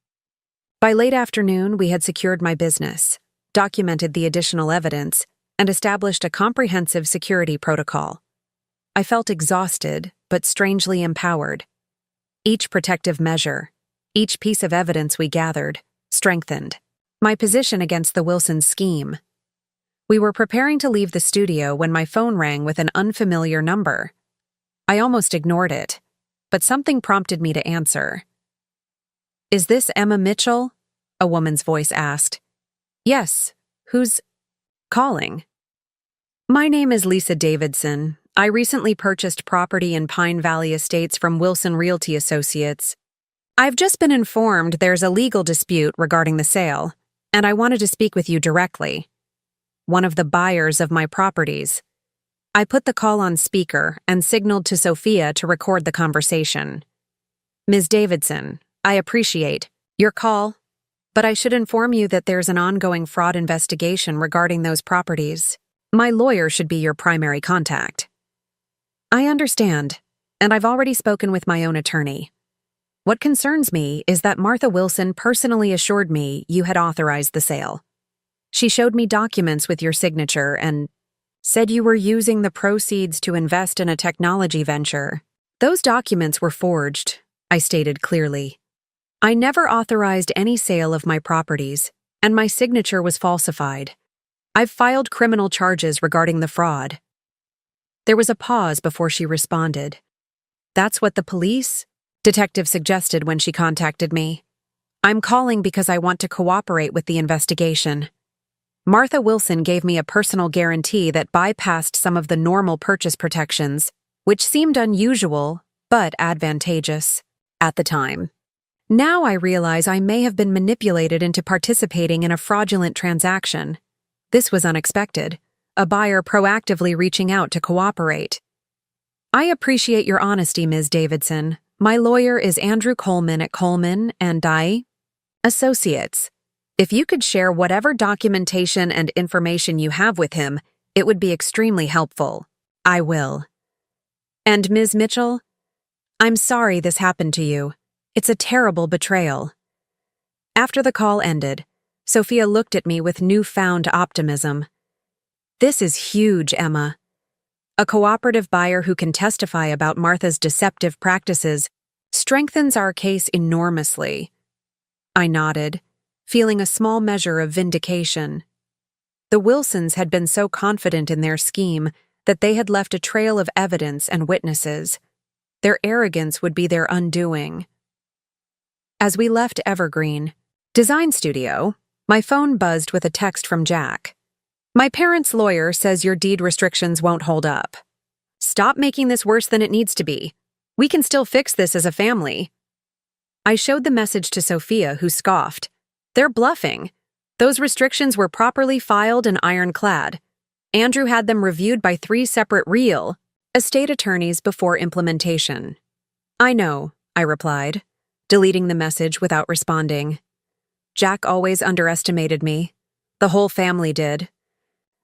By late afternoon, we had secured my business, documented the additional evidence, and established a comprehensive security protocol. I felt exhausted, but strangely empowered. Each protective measure, each piece of evidence we gathered, strengthened my position against the Wilsons' scheme. We were preparing to leave the studio when my phone rang with an unfamiliar number. I almost ignored it, but something prompted me to answer. Is this Emma Mitchell? A woman's voice asked. Yes. Who's calling? My name is Lisa Davidson. I recently purchased property in Pine Valley Estates from Wilson Realty Associates. I've just been informed there's a legal dispute regarding the sale, and I wanted to speak with you directly. One of the buyers of my properties. I put the call on speaker and signaled to Sophia to record the conversation. Ms. Davidson, I appreciate your call, but I should inform you that there's an ongoing fraud investigation regarding those properties. My lawyer should be your primary contact. I understand, and I've already spoken with my own attorney. What concerns me is that Martha Wilson personally assured me you had authorized the sale. She showed me documents with your signature and said you were using the proceeds to invest in a technology venture. Those documents were forged, I stated clearly. I never authorized any sale of my properties, and my signature was falsified. I've filed criminal charges regarding the fraud. There was a pause before she responded. That's what the police? Detective suggested when she contacted me. I'm calling because I want to cooperate with the investigation. Martha Wilson gave me a personal guarantee that bypassed some of the normal purchase protections, which seemed unusual but advantageous at the time. Now I realize I may have been manipulated into participating in a fraudulent transaction. This was unexpected, a buyer proactively reaching out to cooperate. I appreciate your honesty, Ms. Davidson. My lawyer is Andrew Coleman at Coleman and Dye Associates. If you could share whatever documentation and information you have with him, it would be extremely helpful. I will. And Ms. Mitchell, I'm sorry this happened to you. It's a terrible betrayal. After the call ended, Sophia looked at me with newfound optimism. This is huge, Emma. A cooperative buyer who can testify about Martha's deceptive practices strengthens our case enormously. I nodded, feeling a small measure of vindication. The Wilsons had been so confident in their scheme that they had left a trail of evidence and witnesses. Their arrogance would be their undoing. As we left Evergreen Design Studio, my phone buzzed with a text from Jack. My parents' lawyer says your deed restrictions won't hold up. Stop making this worse than it needs to be. We can still fix this as a family. I showed the message to Sophia, who scoffed. They're bluffing. Those restrictions were properly filed and ironclad. Andrew had them reviewed by 3 separate real estate attorneys before implementation. I know, I replied, deleting the message without responding. Jack always underestimated me. The whole family did.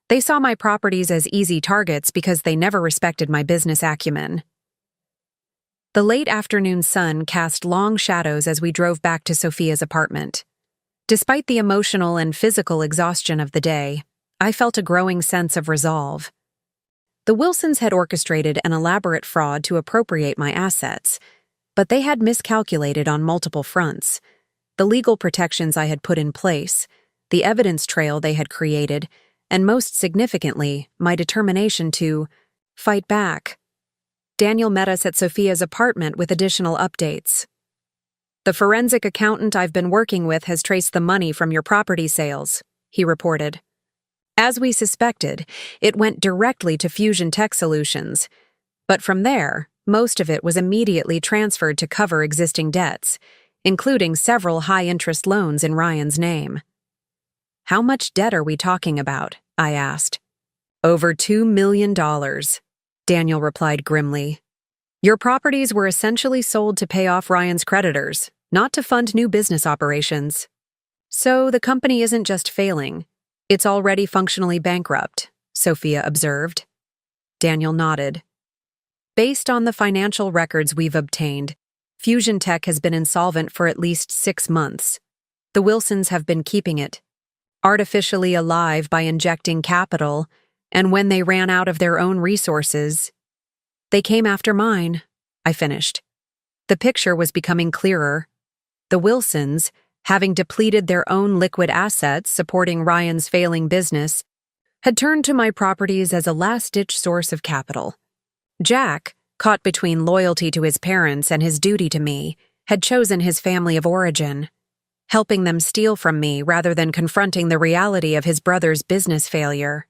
They saw my properties as easy targets because they never respected my business acumen. The late afternoon sun cast long shadows as we drove back to Sophia's apartment. Despite the emotional and physical exhaustion of the day, I felt a growing sense of resolve. The Wilsons had orchestrated an elaborate fraud to appropriate my assets, but they had miscalculated on multiple fronts. The legal protections I had put in place, the evidence trail they had created, and most significantly, my determination to fight back. Daniel met us at Sophia's apartment with additional updates. The forensic accountant I've been working with has traced the money from your property sales, he reported. As we suspected, it went directly to Fusion Tech Solutions, but from there, most of it was immediately transferred to cover existing debts, including several high-interest loans in Ryan's name. How much debt are we talking about? I asked. Over $2 million, Daniel replied grimly. Your properties were essentially sold to pay off Ryan's creditors, not to fund new business operations. So the company isn't just failing, it's already functionally bankrupt, Sophia observed. Daniel nodded. Based on the financial records we've obtained, Fusion Tech has been insolvent for at least 6 months. The Wilsons have been keeping it artificially alive by injecting capital, and when they ran out of their own resources, they came after mine, I finished. The picture was becoming clearer. The Wilsons, having depleted their own liquid assets supporting Ryan's failing business, had turned to my properties as a last-ditch source of capital. Jack, caught between loyalty to his parents and his duty to me, had chosen his family of origin, helping them steal from me rather than confronting the reality of his brother's business failure.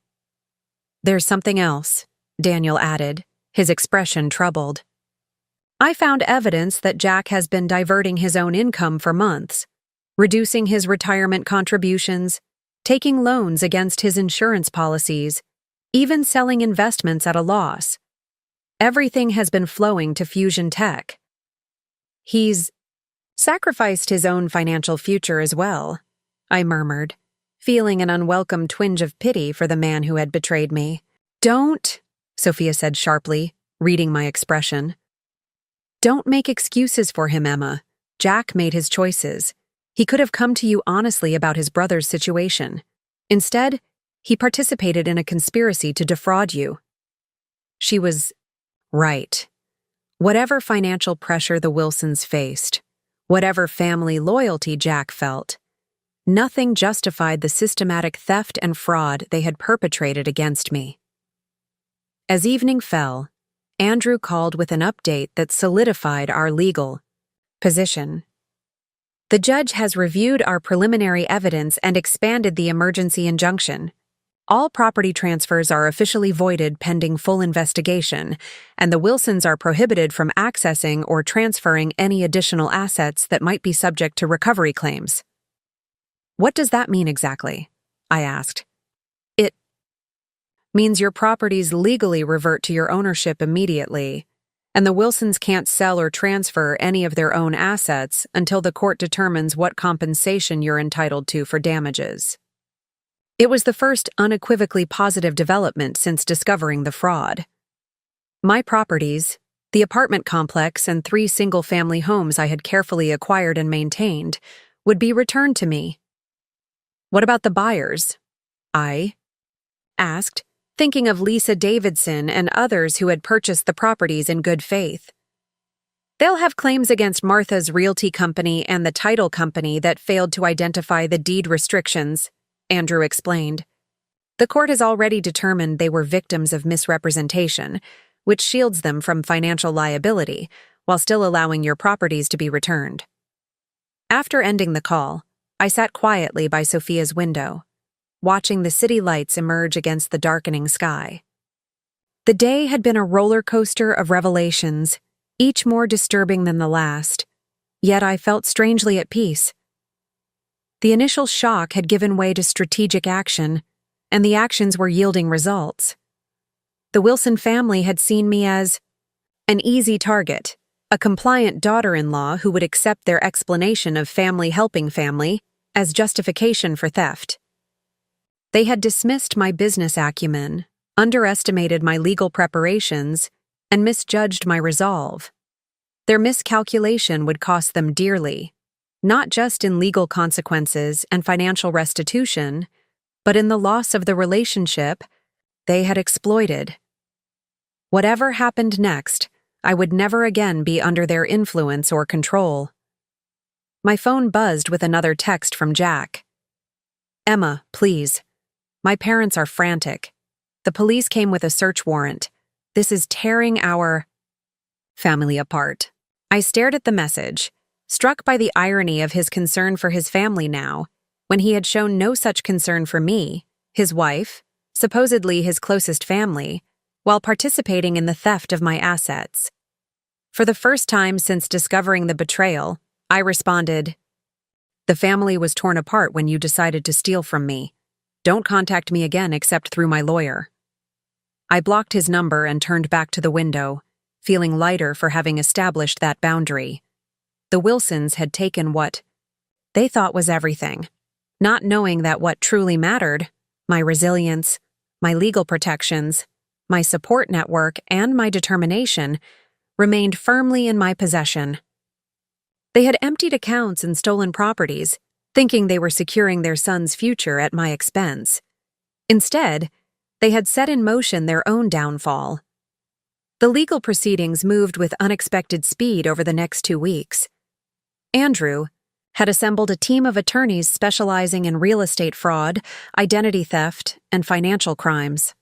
There's something else, Daniel added, his expression troubled. I found evidence that Jack has been diverting his own income for months, reducing his retirement contributions, taking loans against his insurance policies, even selling investments at a loss. Everything has been flowing to Fusion Tech. He's sacrificed his own financial future as well, I murmured, feeling an unwelcome twinge of pity for the man who had betrayed me. Don't, Sophia said sharply, reading my expression. Don't make excuses for him, Emma. Jack made his choices. He could have come to you honestly about his brother's situation. Instead, he participated in a conspiracy to defraud you. She was right. Whatever financial pressure the Wilsons faced, whatever family loyalty Jack felt, nothing justified the systematic theft and fraud they had perpetrated against me. As evening fell, Andrew called with an update that solidified our legal position. The judge has reviewed our preliminary evidence and expanded the emergency injunction. All property transfers are officially voided pending full investigation, and the Wilsons are prohibited from accessing or transferring any additional assets that might be subject to recovery claims. What does that mean exactly? I asked. It means your properties legally revert to your ownership immediately, and the Wilsons can't sell or transfer any of their own assets until the court determines what compensation you're entitled to for damages. It was the first unequivocally positive development since discovering the fraud. My properties, the apartment complex and 3 single-family homes I had carefully acquired and maintained, would be returned to me. What about the buyers? I asked, thinking of Lisa Davidson and others who had purchased the properties in good faith. They'll have claims against Martha's realty company and the title company that failed to identify the deed restrictions, Andrew explained. The court has already determined they were victims of misrepresentation, which shields them from financial liability while still allowing your properties to be returned. After ending the call, I sat quietly by Sophia's window, watching the city lights emerge against the darkening sky. The day had been a roller coaster of revelations, each more disturbing than the last, yet I felt strangely at peace. The initial shock had given way to strategic action, and the actions were yielding results. The Wilson family had seen me as an easy target, a compliant daughter-in-law who would accept their explanation of family helping family as justification for theft. They had dismissed my business acumen, underestimated my legal preparations, and misjudged my resolve. Their miscalculation would cost them dearly, not just in legal consequences and financial restitution, but in the loss of the relationship they had exploited. Whatever happened next, I would never again be under their influence or control. My phone buzzed with another text from Jack. "Emma, please. My parents are frantic. The police came with a search warrant. This is tearing our family apart." I stared at the message, struck by the irony of his concern for his family now, when he had shown no such concern for me, his wife, supposedly his closest family, while participating in the theft of my assets. For the first time since discovering the betrayal, I responded, "The family was torn apart when you decided to steal from me. Don't contact me again except through my lawyer." I blocked his number and turned back to the window, feeling lighter for having established that boundary. The Wilsons had taken what they thought was everything, not knowing that what truly mattered, my resilience, my legal protections, my support network, and my determination, remained firmly in my possession. They had emptied accounts and stolen properties, thinking they were securing their son's future at my expense. Instead, they had set in motion their own downfall. The legal proceedings moved with unexpected speed over the next 2 weeks. Andrew had assembled a team of attorneys specializing in real estate fraud, identity theft, and financial crimes.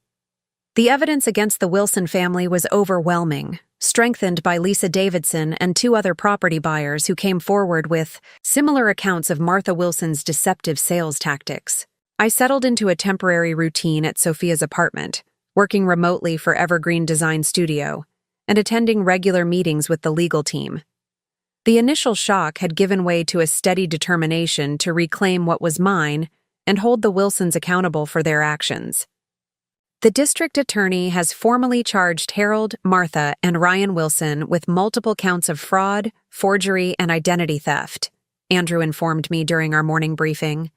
The evidence against the Wilson family was overwhelming, strengthened by Lisa Davidson and 2 other property buyers who came forward with similar accounts of Martha Wilson's deceptive sales tactics. I settled into a temporary routine at Sophia's apartment, working remotely for Evergreen Design Studio, and attending regular meetings with the legal team. The initial shock had given way to a steady determination to reclaim what was mine and hold the Wilsons accountable for their actions. The district attorney has formally charged Harold, Martha, and Ryan Wilson with multiple counts of fraud, forgery, and identity theft, Andrew informed me during our morning briefing.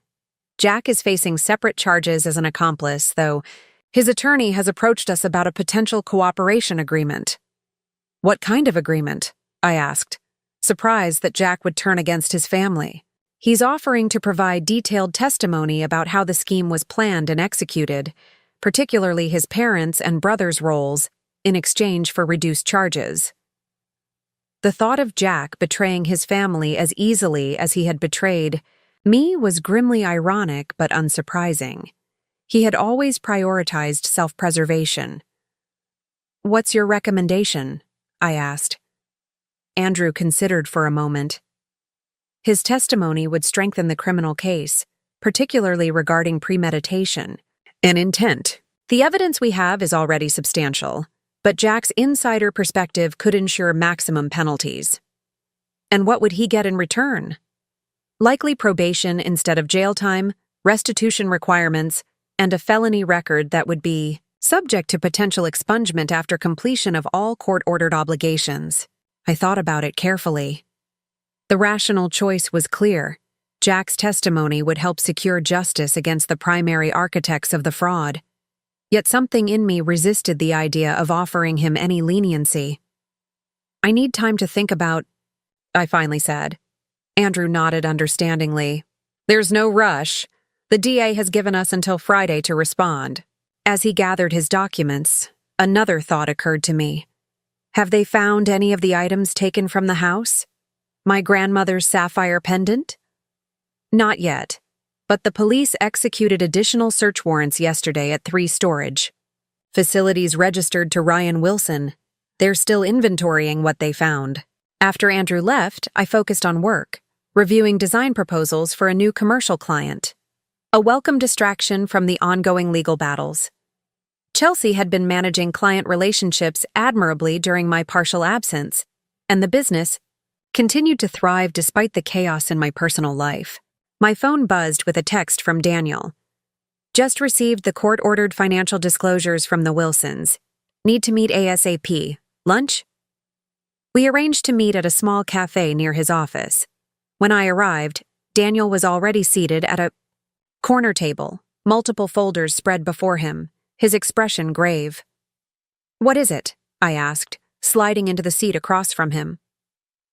Jack is facing separate charges as an accomplice, though his attorney has approached us about a potential cooperation agreement. "What kind of agreement?" I asked, surprised that Jack would turn against his family. "He's offering to provide detailed testimony about how the scheme was planned and executed, particularly his parents' and brothers' roles, in exchange for reduced charges." The thought of Jack betraying his family as easily as he had betrayed me was grimly ironic but unsurprising. He had always prioritized self-preservation. "What's your recommendation?" I asked. Andrew considered for a moment. His testimony would strengthen the criminal case, particularly regarding premeditation and intent. "The evidence we have is already substantial, but Jack's insider perspective could ensure maximum penalties." "And what would he get in return?" "Likely probation instead of jail time, restitution requirements, and a felony record that would be subject to potential expungement after completion of all court-ordered obligations." I thought about it carefully. The rational choice was clear. Jack's testimony would help secure justice against the primary architects of the fraud. Yet something in me resisted the idea of offering him any leniency. "I need time to think about," I finally said. Andrew nodded understandingly. "There's no rush. The DA has given us until Friday to respond. As he gathered his documents, another thought occurred to me. Have they found any of the items taken from the house? My grandmother's sapphire pendant? Not yet, but the police executed additional search warrants yesterday at 3 storage facilities registered to Ryan Wilson. They're still inventorying what they found. After Andrew left, I focused on work, reviewing design proposals for a new commercial client. A welcome distraction from the ongoing legal battles. Chelsea had been managing client relationships admirably during my partial absence, and the business continued to thrive despite the chaos in my personal life. My phone buzzed with a text from Daniel. Just received the court-ordered financial disclosures from the Wilsons. Need to meet ASAP. Lunch? We arranged to meet at a small cafe near his office. When I arrived, Daniel was already seated at a corner table, multiple folders spread before him, his expression grave. "What is it?" I asked, sliding into the seat across from him.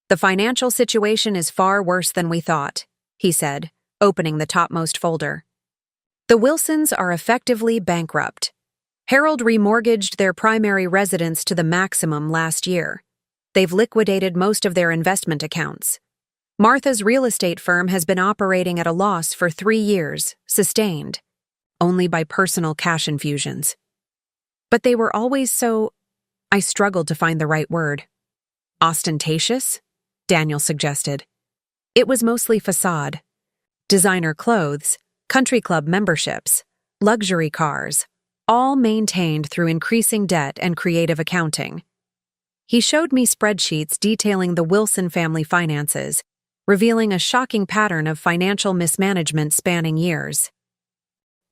"The financial situation is far worse than we thought," he said, opening the topmost folder. "The Wilsons are effectively bankrupt. Harold remortgaged their primary residence to the maximum last year. They've liquidated most of their investment accounts. Martha's real estate firm has been operating at a loss for 3 years, sustained only by personal cash infusions. But they were always so—" I struggled to find the right word. "Ostentatious?" Daniel suggested. "It was mostly facade. Designer clothes, country club memberships, luxury cars, all maintained through increasing debt and creative accounting." He showed me spreadsheets detailing the Wilson family finances, revealing a shocking pattern of financial mismanagement spanning years.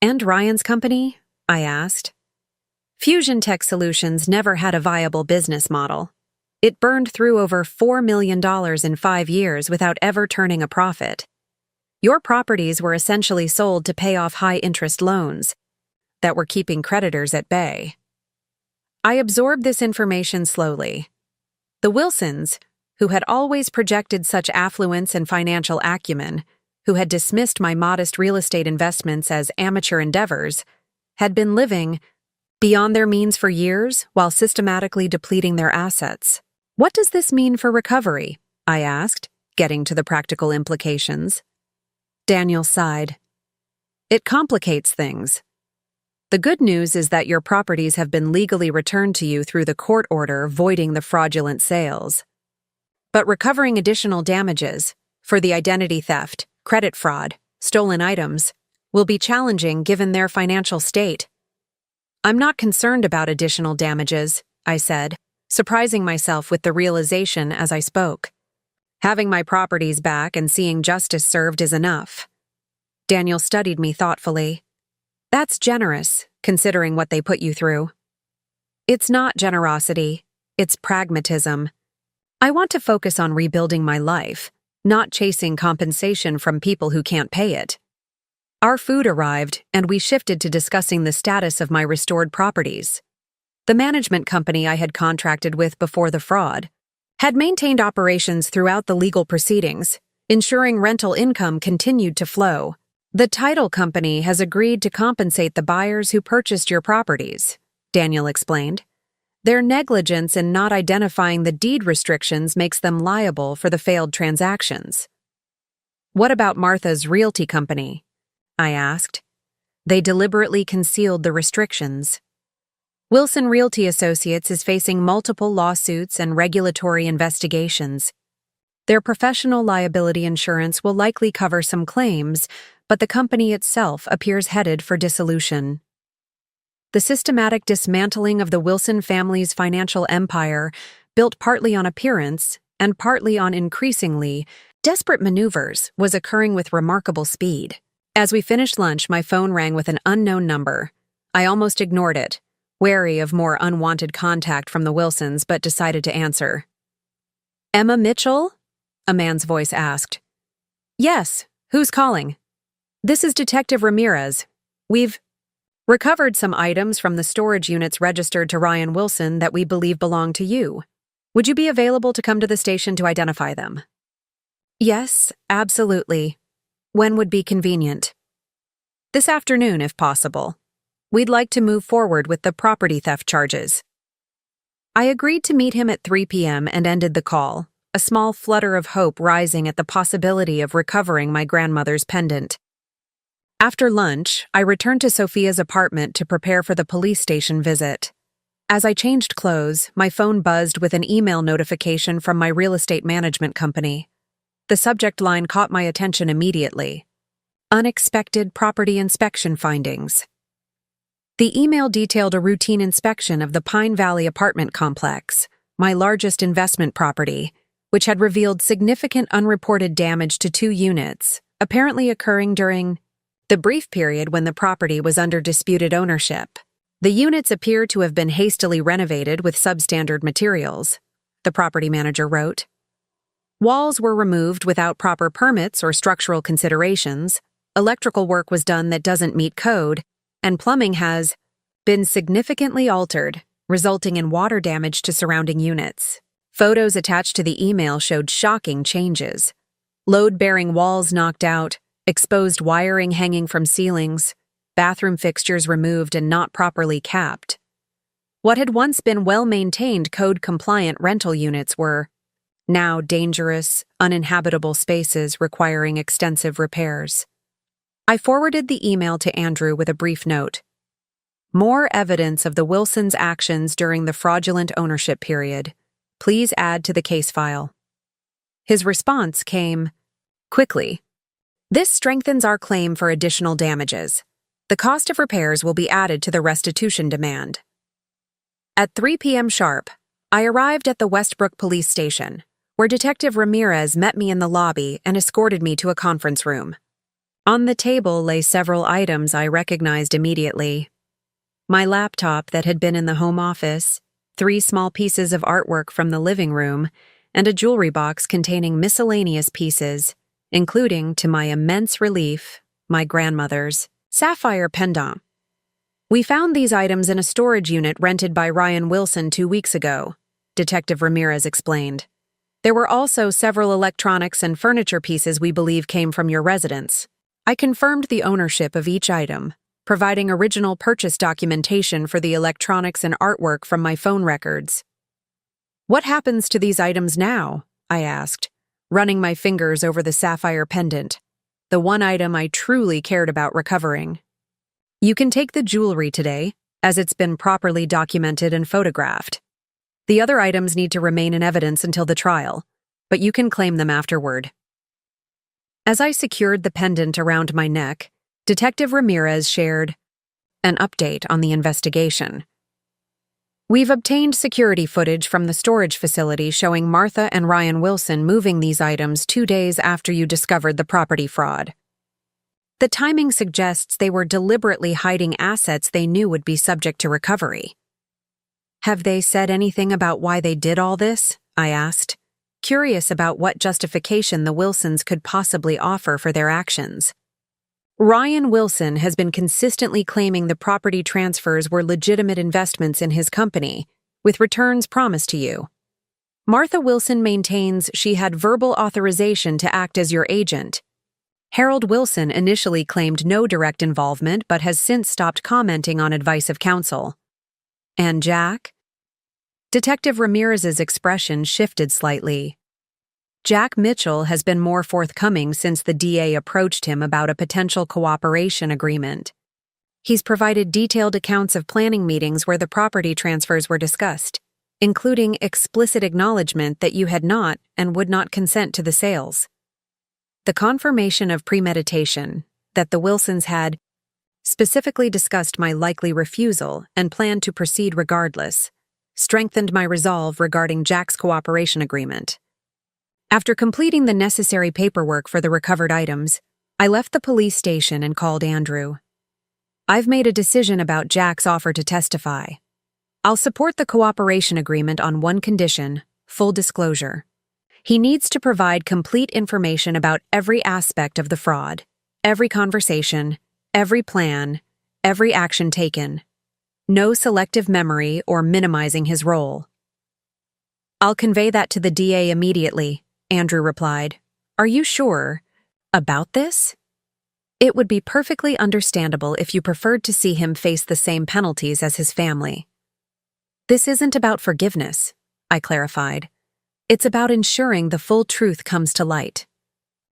"And Ryan's company?" I asked. "Fusion Tech Solutions never had a viable business model. It burned through over $4 million in 5 years without ever turning a profit. Your properties were essentially sold to pay off high-interest loans that were keeping creditors at bay." I absorbed this information slowly. The Wilsons, who had always projected such affluence and financial acumen, who had dismissed my modest real estate investments as amateur endeavors, had been living beyond their means for years while systematically depleting their assets. "What does this mean for recovery?" I asked, getting to the practical implications. Daniel sighed. "It complicates things. The good news is that your properties have been legally returned to you through the court order voiding the fraudulent sales. But recovering additional damages for the identity theft, credit fraud, stolen items will be challenging given their financial state." "I'm not concerned about additional damages," I said, surprising myself with the realization as I spoke. "Having my properties back and seeing justice served is enough." Daniel studied me thoughtfully. "That's generous, considering what they put you through." "It's not generosity, it's pragmatism. I want to focus on rebuilding my life, not chasing compensation from people who can't pay it." Our food arrived, and we shifted to discussing the status of my restored properties. The management company I had contracted with before the fraud had maintained operations throughout the legal proceedings, ensuring rental income continued to flow. "The title company has agreed to compensate the buyers who purchased your properties," Daniel explained. "Their negligence in not identifying the deed restrictions makes them liable for the failed transactions." "What about Martha's realty company?" I asked. "They deliberately concealed the restrictions." "Wilson Realty Associates is facing multiple lawsuits and regulatory investigations. Their professional liability insurance will likely cover some claims, but the company itself appears headed for dissolution." The systematic dismantling of the Wilson family's financial empire, built partly on appearance and partly on increasingly desperate maneuvers, was occurring with remarkable speed. As we finished lunch, my phone rang with an unknown number. I almost ignored it, wary of more unwanted contact from the Wilsons, but decided to answer. "Emma Mitchell?" a man's voice asked. "Yes, who's calling?" "This is Detective Ramirez. We've recovered some items from the storage units registered to Ryan Wilson that we believe belong to you. Would you be available to come to the station to identify them?" "Yes, absolutely. When would be convenient?" This afternoon, if possible. We'd like to move forward with the property theft charges. I agreed to meet him at 3 p.m. and ended the call, a small flutter of hope rising at the possibility of recovering my grandmother's pendant. After lunch, I returned to Sophia's apartment to prepare for the police station visit. As I changed clothes, my phone buzzed with an email notification from my real estate management company. The subject line caught my attention immediately. Unexpected property inspection findings. The email detailed a routine inspection of the Pine Valley apartment complex, my largest investment property, which had revealed significant unreported damage to 2 units, apparently occurring during the brief period when the property was under disputed ownership. The units appear to have been hastily renovated with substandard materials, the property manager wrote. Walls were removed without proper permits or structural considerations, electrical work was done that doesn't meet code, and plumbing has been significantly altered, resulting in water damage to surrounding units. Photos attached to the email showed shocking changes. Load-bearing walls knocked out, exposed wiring hanging from ceilings, bathroom fixtures removed and not properly capped. What had once been well-maintained code-compliant rental units were now dangerous, uninhabitable spaces requiring extensive repairs. I forwarded the email to Andrew with a brief note. More evidence of the Wilsons' actions during the fraudulent ownership period. Please add to the case file. His response came quickly. This strengthens our claim for additional damages. The cost of repairs will be added to the restitution demand. At 3 p.m. sharp, I arrived at the Westbrook Police Station, where Detective Ramirez met me in the lobby and escorted me to a conference room. On the table lay several items I recognized immediately. My laptop that had been in the home office, 3 small pieces of artwork from the living room, and a jewelry box containing miscellaneous pieces, including, to my immense relief, my grandmother's sapphire pendant. We found these items in a storage unit rented by Ryan Wilson 2 weeks ago, Detective Ramirez explained. There were also several electronics and furniture pieces we believe came from your residence. I confirmed the ownership of each item, providing original purchase documentation for the electronics and artwork from my phone records. What happens to these items now? I asked, running my fingers over the sapphire pendant, the one item I truly cared about recovering. You can take the jewelry today, as it's been properly documented and photographed. The other items need to remain in evidence until the trial, but you can claim them afterward. As I secured the pendant around my neck, Detective Ramirez shared an update on the investigation. We've obtained security footage from the storage facility showing Martha and Ryan Wilson moving these items 2 days after you discovered the property fraud. The timing suggests they were deliberately hiding assets they knew would be subject to recovery. Have they said anything about why they did all this? I asked, curious about what justification the Wilsons could possibly offer for their actions. Ryan Wilson has been consistently claiming the property transfers were legitimate investments in his company, with returns promised to you. Martha Wilson maintains she had verbal authorization to act as your agent. Harold Wilson initially claimed no direct involvement but has since stopped commenting on advice of counsel. And Jack? Detective Ramirez's expression shifted slightly. Jack Mitchell has been more forthcoming since the DA approached him about a potential cooperation agreement. He's provided detailed accounts of planning meetings where the property transfers were discussed, including explicit acknowledgement that you had not and would not consent to the sales. The confirmation of premeditation, that the Wilsons had specifically discussed my likely refusal and planned to proceed regardless, strengthened my resolve regarding Jack's cooperation agreement. After completing the necessary paperwork for the recovered items, I left the police station and called Andrew. I've made a decision about Jack's offer to testify. I'll support the cooperation agreement on one condition: full disclosure. He needs to provide complete information about every aspect of the fraud, every conversation, every plan, every action taken. No selective memory or minimizing his role. I'll convey that to the DA immediately, Andrew replied. Are you sure about this? It would be perfectly understandable if you preferred to see him face the same penalties as his family. This isn't about forgiveness, I clarified. It's about ensuring the full truth comes to light.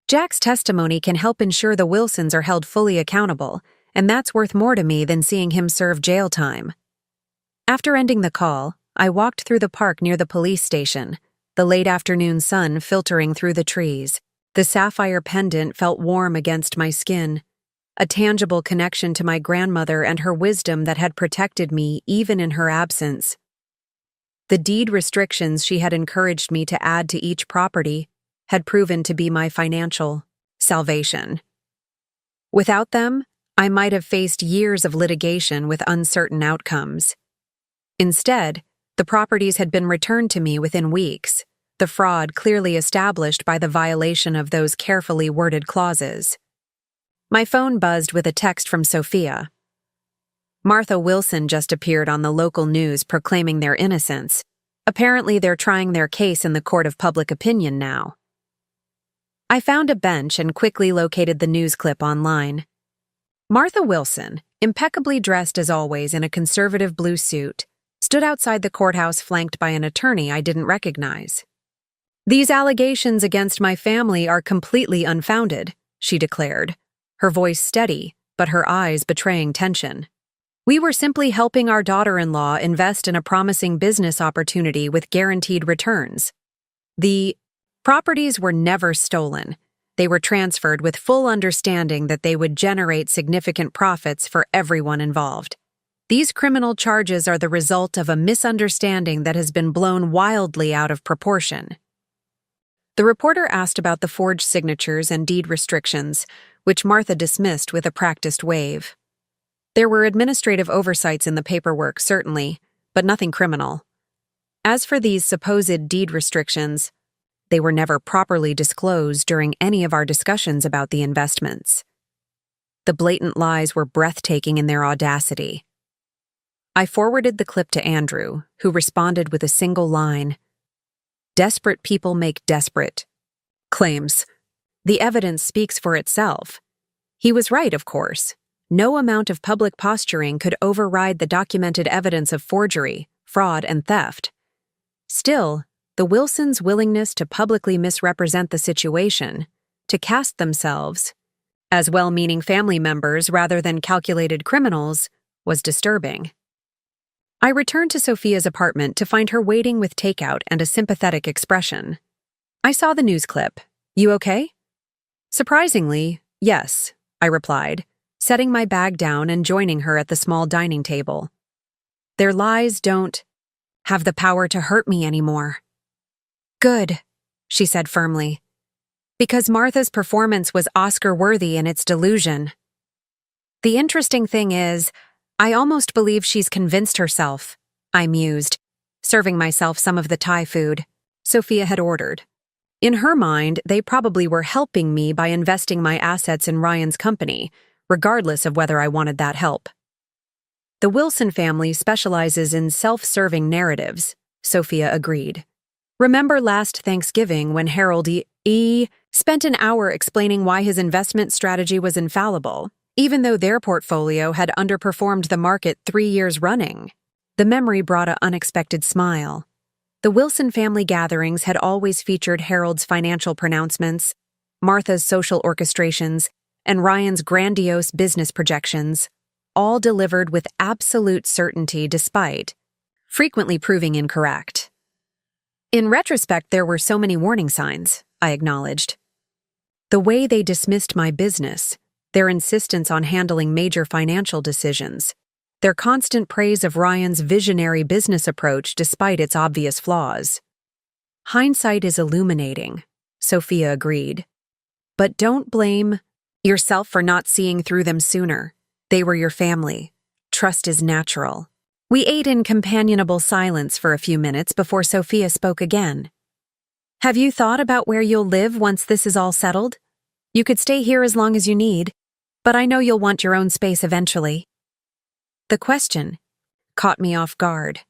Jack's testimony can help ensure the Wilsons are held fully accountable, and that's worth more to me than seeing him serve jail time. After ending the call, I walked through the park near the police station, the late afternoon sun filtering through the trees. The sapphire pendant felt warm against my skin, a tangible connection to my grandmother and her wisdom that had protected me even in her absence. The deed restrictions she had encouraged me to add to each property had proven to be my financial salvation. Without them, I might have faced years of litigation with uncertain outcomes. Instead, the properties had been returned to me within weeks, the fraud clearly established by the violation of those carefully worded clauses. My phone buzzed with a text from Sophia. Martha Wilson just appeared on the local news proclaiming their innocence. Apparently they're trying their case in the court of public opinion now. I found a bench and quickly located the news clip online. Martha Wilson, impeccably dressed as always in a conservative blue suit, stood outside the courthouse flanked by an attorney I didn't recognize. "These allegations against my family are completely unfounded," she declared, her voice steady, but her eyes betraying tension. "We were simply helping our daughter-in-law invest in a promising business opportunity with guaranteed returns. The properties were never stolen. They were transferred with full understanding that they would generate significant profits for everyone involved. These criminal charges are the result of a misunderstanding that has been blown wildly out of proportion." The reporter asked about the forged signatures and deed restrictions, which Martha dismissed with a practiced wave. There were administrative oversights in the paperwork, certainly, but nothing criminal. As for these supposed deed restrictions, they were never properly disclosed during any of our discussions about the investments. The blatant lies were breathtaking in their audacity. I forwarded the clip to Andrew, who responded with a single line. "Desperate people make desperate claims. The evidence speaks for itself." He was right, of course. No amount of public posturing could override the documented evidence of forgery, fraud, and theft. Still, the Wilsons' willingness to publicly misrepresent the situation, to cast themselves as well-meaning family members rather than calculated criminals, was disturbing. I returned to Sophia's apartment to find her waiting with takeout and a sympathetic expression. "I saw the news clip. You okay?" "Surprisingly, yes," I replied, setting my bag down and joining her at the small dining table. "Their lies don't have the power to hurt me anymore." "Good," she said firmly, "because Martha's performance was Oscar-worthy in its delusion. The interesting thing is, I almost believe she's convinced herself," I mused, serving myself some of the Thai food Sophia had ordered. In her mind, they probably were helping me by investing my assets in Ryan's company, regardless of whether I wanted that help. "The Wilson family specializes in self-serving narratives," Sophia agreed. "Remember last Thanksgiving when Harold E. spent an hour explaining why his investment strategy was infallible, even though their portfolio had underperformed the market 3 years running?" The memory brought an unexpected smile. The Wilson family gatherings had always featured Harold's financial pronouncements, Martha's social orchestrations, and Ryan's grandiose business projections, all delivered with absolute certainty despite frequently proving incorrect. "In retrospect, there were so many warning signs," I acknowledged. "The way they dismissed my business, their insistence on handling major financial decisions, their constant praise of Ryan's visionary business approach despite its obvious flaws." "Hindsight is illuminating," Sophia agreed. "But don't blame yourself for not seeing through them sooner. They were your family. Trust is natural." We ate in companionable silence for a few minutes before Sophia spoke again. "Have you thought about where you'll live once this is all settled? You could stay here as long as you need, but I know you'll want your own space eventually." The question caught me off guard.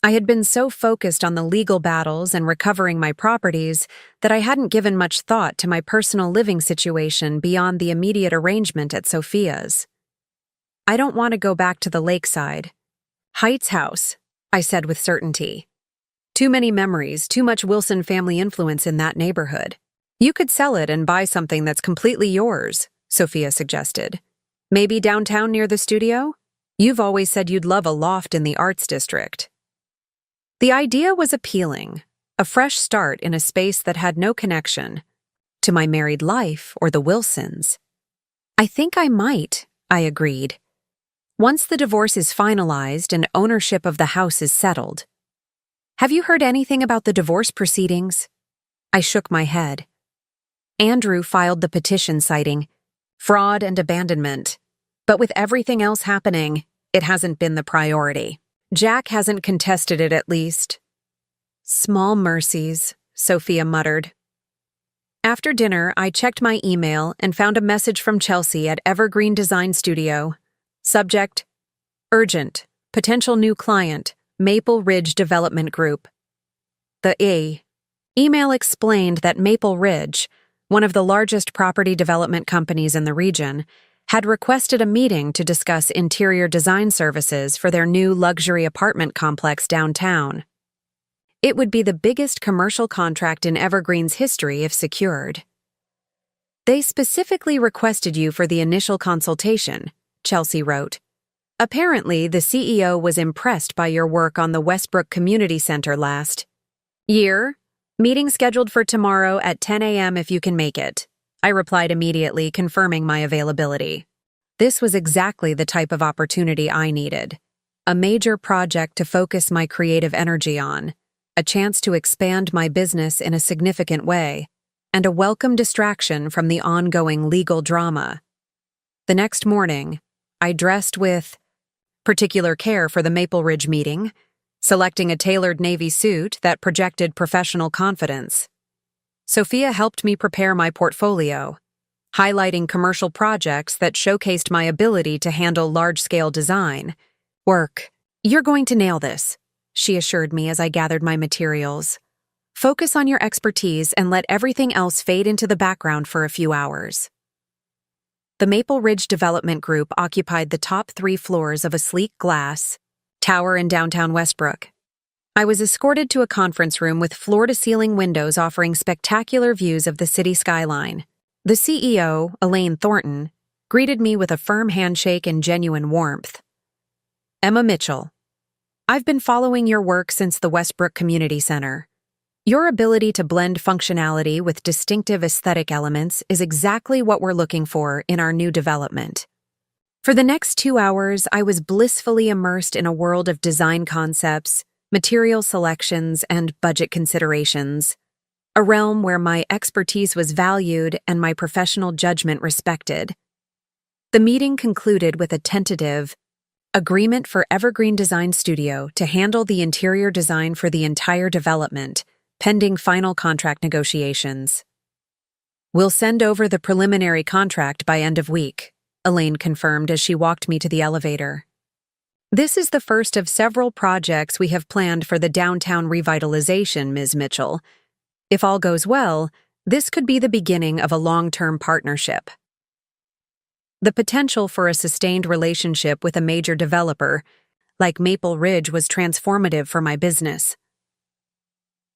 I had been so focused on the legal battles and recovering my properties that I hadn't given much thought to my personal living situation beyond the immediate arrangement at Sophia's. I don't want to go back to the lakeside. Heights House, I said with certainty. Too many memories, too much Wilson family influence in that neighborhood. You could sell it and buy something that's completely yours, Sophia suggested. Maybe downtown near the studio? You've always said you'd love a loft in the arts district. The idea was appealing, a fresh start in a space that had no connection to my married life or the Wilsons. I think I might, I agreed. Once the divorce is finalized and ownership of the house is settled. Have you heard anything about the divorce proceedings? I shook my head. Andrew filed the petition citing fraud and abandonment, but with everything else happening, it hasn't been the priority. Jack hasn't contested it at least. Small mercies, Sophia muttered. After dinner, I checked my email and found a message from Chelsea at Evergreen Design Studio. Subject: Urgent, potential new client, Maple Ridge Development Group. The email explained that Maple Ridge, one of the largest property development companies in the region, had requested a meeting to discuss interior design services for their new luxury apartment complex downtown. It would be the biggest commercial contract in Evergreen's history if secured. They specifically requested you for the initial consultation, Chelsea wrote. Apparently, the CEO was impressed by your work on the Westbrook Community Center last year. Meeting scheduled for tomorrow at 10 a.m. if you can make it. I replied immediately, confirming my availability. This was exactly the type of opportunity I needed. A major project to focus my creative energy on, a chance to expand my business in a significant way, and a welcome distraction from the ongoing legal drama. The next morning, I dressed with particular care for the Maple Ridge meeting, selecting a tailored navy suit that projected professional confidence. Sophia helped me prepare my portfolio, highlighting commercial projects that showcased my ability to handle large-scale design work. You're going to nail this, she assured me as I gathered my materials. Focus on your expertise and let everything else fade into the background for a few hours. The Maple Ridge Development Group occupied the top 3 floors of a sleek glass tower in downtown Westbrook. I was escorted to a conference room with floor-to-ceiling windows offering spectacular views of the city skyline. The CEO, Elaine Thornton, greeted me with a firm handshake and genuine warmth. Emma Mitchell, I've been following your work since the Westbrook Community Center. Your ability to blend functionality with distinctive aesthetic elements is exactly what we're looking for in our new development. For the next 2 hours, I was blissfully immersed in a world of design concepts, material selections, and budget considerations, a realm where my expertise was valued and my professional judgment respected. The meeting concluded with a tentative agreement for Evergreen Design Studio to handle the interior design for the entire development, pending final contract negotiations. We'll send over the preliminary contract by end of week, Elaine confirmed as she walked me to the elevator. This is the first of several projects we have planned for the downtown revitalization, Ms. Mitchell. If all goes well, this could be the beginning of a long-term partnership. The potential for a sustained relationship with a major developer, like Maple Ridge, was transformative for my business.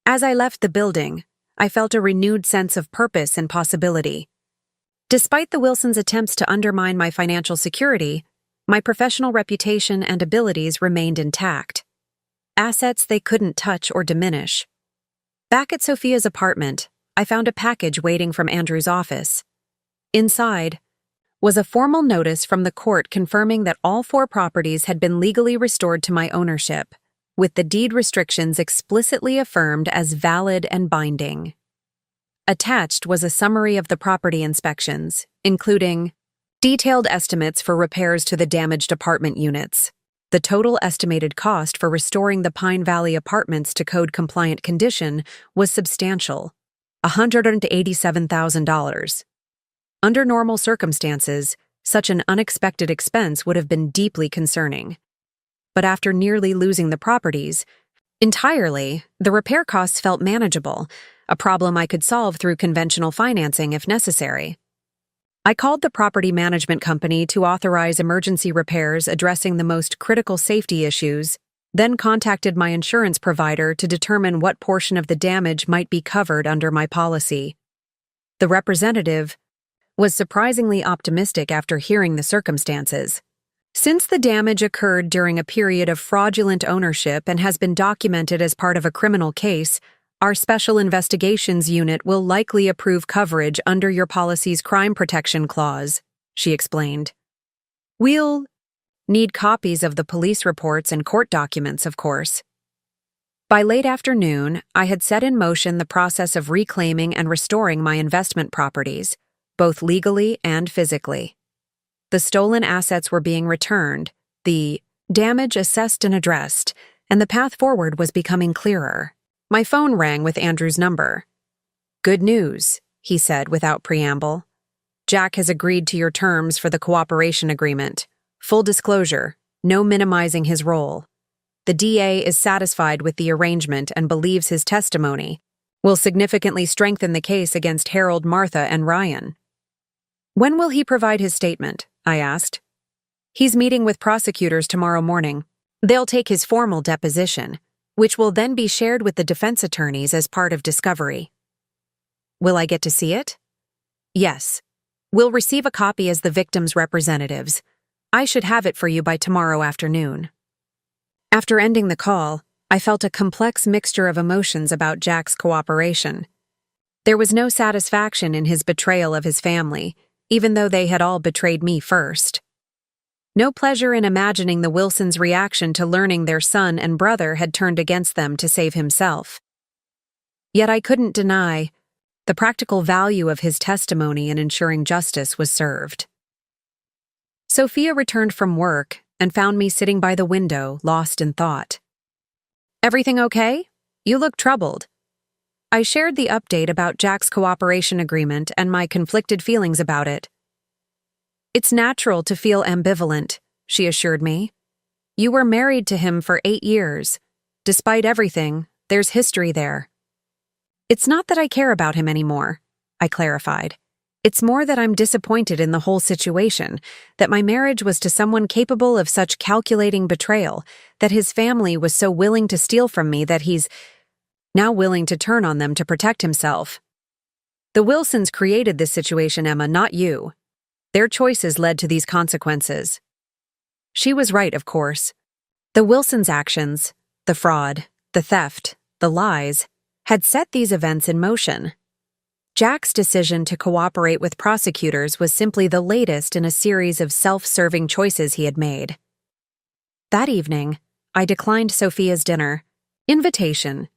As I left the building, I felt a renewed sense of purpose and possibility. Despite the Wilsons' attempts to undermine my financial security, my professional reputation and abilities remained intact. Assets they couldn't touch or diminish. Back at Sophia's apartment, I found a package waiting from Andrew's office. Inside was a formal notice from the court confirming that all 4 properties had been legally restored to my ownership, with the deed restrictions explicitly affirmed as valid and binding. Attached was a summary of the property inspections, including detailed estimates for repairs to the damaged apartment units. The total estimated cost for restoring the Pine Valley apartments to code-compliant condition was substantial, $187,000. Under normal circumstances, such an unexpected expense would have been deeply concerning. But after nearly losing the properties, Entirely, the repair costs felt manageable, a problem I could solve through conventional financing if necessary. I called the property management company to authorize emergency repairs addressing the most critical safety issues, then contacted my insurance provider to determine what portion of the damage might be covered under my policy. The representative was surprisingly optimistic after hearing the circumstances. Since the damage occurred during a period of fraudulent ownership and has been documented as part of a criminal case, our Special Investigations Unit will likely approve coverage under your policy's crime protection clause, she explained. We'll need copies of the police reports and court documents, of course. By late afternoon, I had set in motion the process of reclaiming and restoring my investment properties, both legally and physically. The stolen assets were being returned, the damage assessed and addressed, and the path forward was becoming clearer. My phone rang with Andrew's number. "Good news," he said without preamble. "Jack has agreed to your terms for the cooperation agreement. Full disclosure, no minimizing his role. The DA is satisfied with the arrangement and believes his testimony will significantly strengthen the case against Harold, Martha, and Ryan." "When will he provide his statement?" I asked. "He's meeting with prosecutors tomorrow morning. They'll take his formal deposition, which will then be shared with the defense attorneys as part of discovery." "Will I get to see it?" "Yes. We'll receive a copy as the victim's representatives. I should have it for you by tomorrow afternoon." After ending the call, I felt a complex mixture of emotions about Jack's cooperation. There was no satisfaction in his betrayal of his family, even though they had all betrayed me first. No pleasure in imagining the Wilsons' reaction to learning their son and brother had turned against them to save himself. Yet I couldn't deny the practical value of his testimony in ensuring justice was served. Sophia returned from work and found me sitting by the window, lost in thought. "Everything okay? You look troubled." I shared the update about Jack's cooperation agreement and my conflicted feelings about it. "It's natural to feel ambivalent," she assured me. "You were married to him for 8 years. Despite everything, there's history there." "It's not that I care about him anymore," I clarified. "It's more that I'm disappointed in the whole situation, that my marriage was to someone capable of such calculating betrayal, that his family was so willing to steal from me that he's now willing to turn on them to protect himself. The Wilsons created this situation, Emma, not you. Their choices led to these consequences." She was right, of course. The Wilsons' actions, the fraud, the theft, the lies, had set these events in motion. Jack's decision to cooperate with prosecutors was simply the latest in a series of self-serving choices he had made. That evening, I declined Sophia's dinner invitation,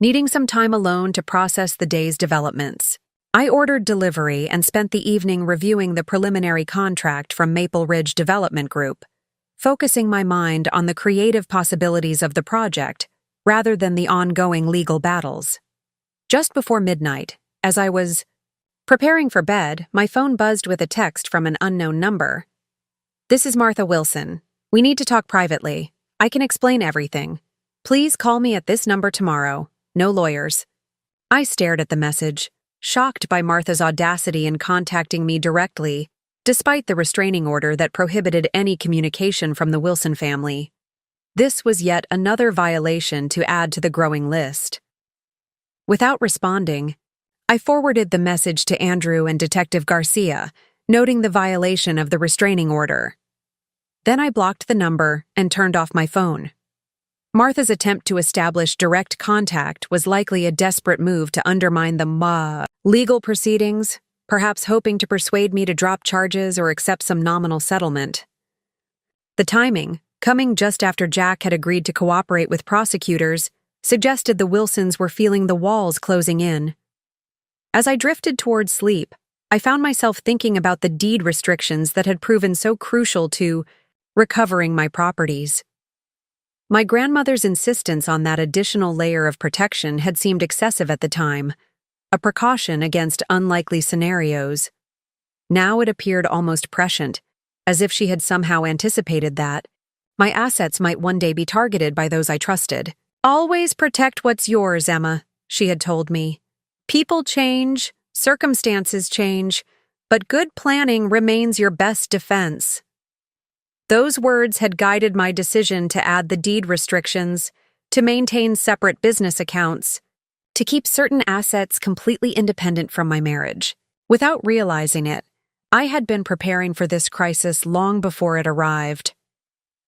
needing some time alone to process the day's developments. I ordered delivery and spent the evening reviewing the preliminary contract from Maple Ridge Development Group, focusing my mind on the creative possibilities of the project rather than the ongoing legal battles. Just before midnight, as I was preparing for bed, my phone buzzed with a text from an unknown number. "This is Martha Wilson. We need to talk privately. I can explain everything. Please call me at this number tomorrow. No lawyers." I stared at the message, shocked by Martha's audacity in contacting me directly, despite the restraining order that prohibited any communication from the Wilson family. This was yet another violation to add to the growing list. Without responding, I forwarded the message to Andrew and Detective Garcia, noting the violation of the restraining order. Then I blocked the number and turned off my phone. Martha's attempt to establish direct contact was likely a desperate move to undermine the legal proceedings, perhaps hoping to persuade me to drop charges or accept some nominal settlement. The timing, coming just after Jack had agreed to cooperate with prosecutors, suggested the Wilsons were feeling the walls closing in. As I drifted towards sleep, I found myself thinking about the deed restrictions that had proven so crucial to recovering my properties. My grandmother's insistence on that additional layer of protection had seemed excessive at the time, a precaution against unlikely scenarios. Now it appeared almost prescient, as if she had somehow anticipated that my assets might one day be targeted by those I trusted. Always protect what's yours, Emma, she had told me. People change, circumstances change, but good planning remains your best defense. Those words had guided my decision to add the deed restrictions, to maintain separate business accounts, to keep certain assets completely independent from my marriage. Without realizing it, I had been preparing for this crisis long before it arrived.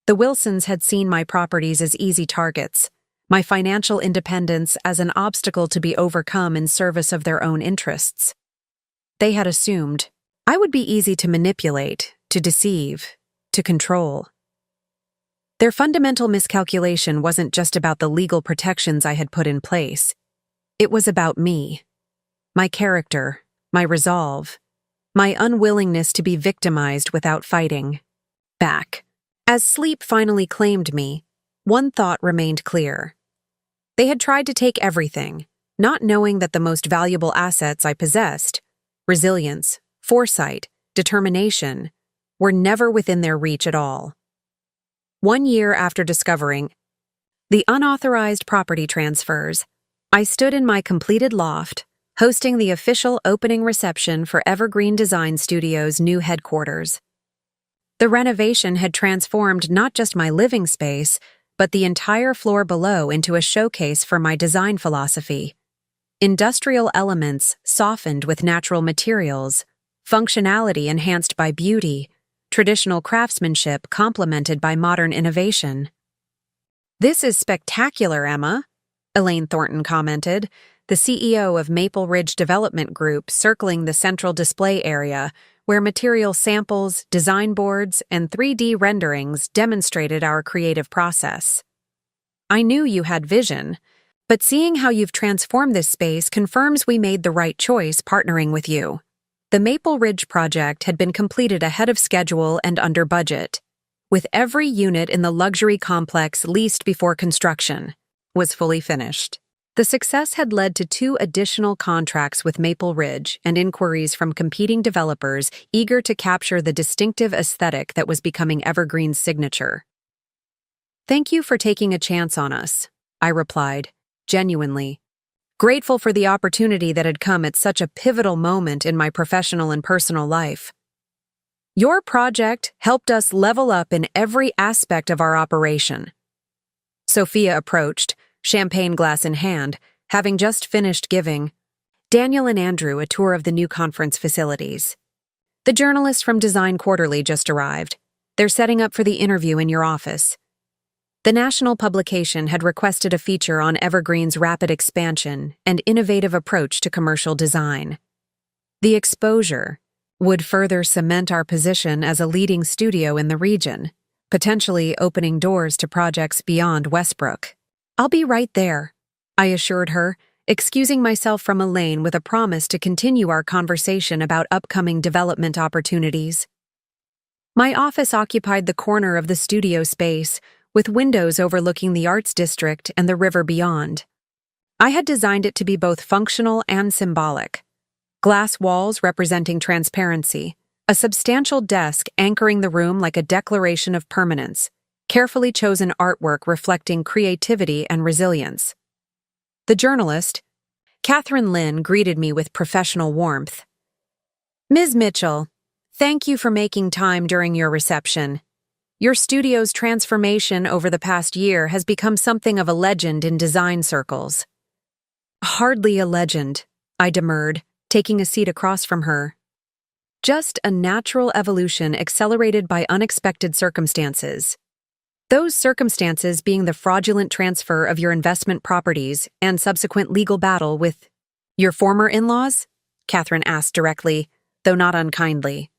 The Wilsons had seen my properties as easy targets, my financial independence as an obstacle to be overcome in service of their own interests. They had assumed I would be easy to manipulate, to deceive, to control. Their fundamental miscalculation wasn't just about the legal protections I had put in place. It was about me, my character, my resolve, my unwillingness to be victimized without fighting back. As sleep finally claimed me, one thought remained clear. They had tried to take everything, not knowing that the most valuable assets I possessed, resilience, foresight, determination, were never within their reach at all. 1 year after discovering the unauthorized property transfers, I stood in my completed loft, hosting the official opening reception for Evergreen Design Studios' new headquarters. The renovation had transformed not just my living space, but the entire floor below into a showcase for my design philosophy. Industrial elements softened with natural materials, functionality enhanced by beauty, traditional craftsmanship complemented by modern innovation. "This is spectacular, Emma," Elaine Thornton commented, the CEO of Maple Ridge Development Group, circling the central display area where material samples, design boards, and 3D renderings demonstrated our creative process. "I knew you had vision, but seeing how you've transformed this space confirms we made the right choice partnering with you." The Maple Ridge project had been completed ahead of schedule and under budget, with every unit in the luxury complex leased before construction was fully finished. The success had led to 2 additional contracts with Maple Ridge and inquiries from competing developers eager to capture the distinctive aesthetic that was becoming Evergreen's signature. "Thank you for taking a chance on us," I replied, genuinely, grateful for the opportunity that had come at such a pivotal moment in my professional and personal life. "Your project helped us level up in every aspect of our operation." Sophia approached, champagne glass in hand, having just finished giving Daniel and Andrew a tour of the new conference facilities. "The journalists from Design Quarterly just arrived. They're setting up for the interview in your office." The national publication had requested a feature on Evergreen's rapid expansion and innovative approach to commercial design. The exposure would further cement our position as a leading studio in the region, potentially opening doors to projects beyond Westbrook. "I'll be right there," I assured her, excusing myself from Elaine with a promise to continue our conversation about upcoming development opportunities. My office occupied the corner of the studio space, with windows overlooking the arts district and the river beyond. I had designed it to be both functional and symbolic. Glass walls representing transparency, a substantial desk anchoring the room like a declaration of permanence, carefully chosen artwork reflecting creativity and resilience. The journalist, Catherine Lynn, greeted me with professional warmth. "Ms. Mitchell, thank you for making time during your reception. Your studio's transformation over the past year has become something of a legend in design circles." "Hardly a legend," I demurred, taking a seat across from her. "Just a natural evolution accelerated by unexpected circumstances. Those circumstances being the fraudulent transfer of your investment properties and subsequent legal battle with your former in-laws?" Catherine asked directly, though not unkindly.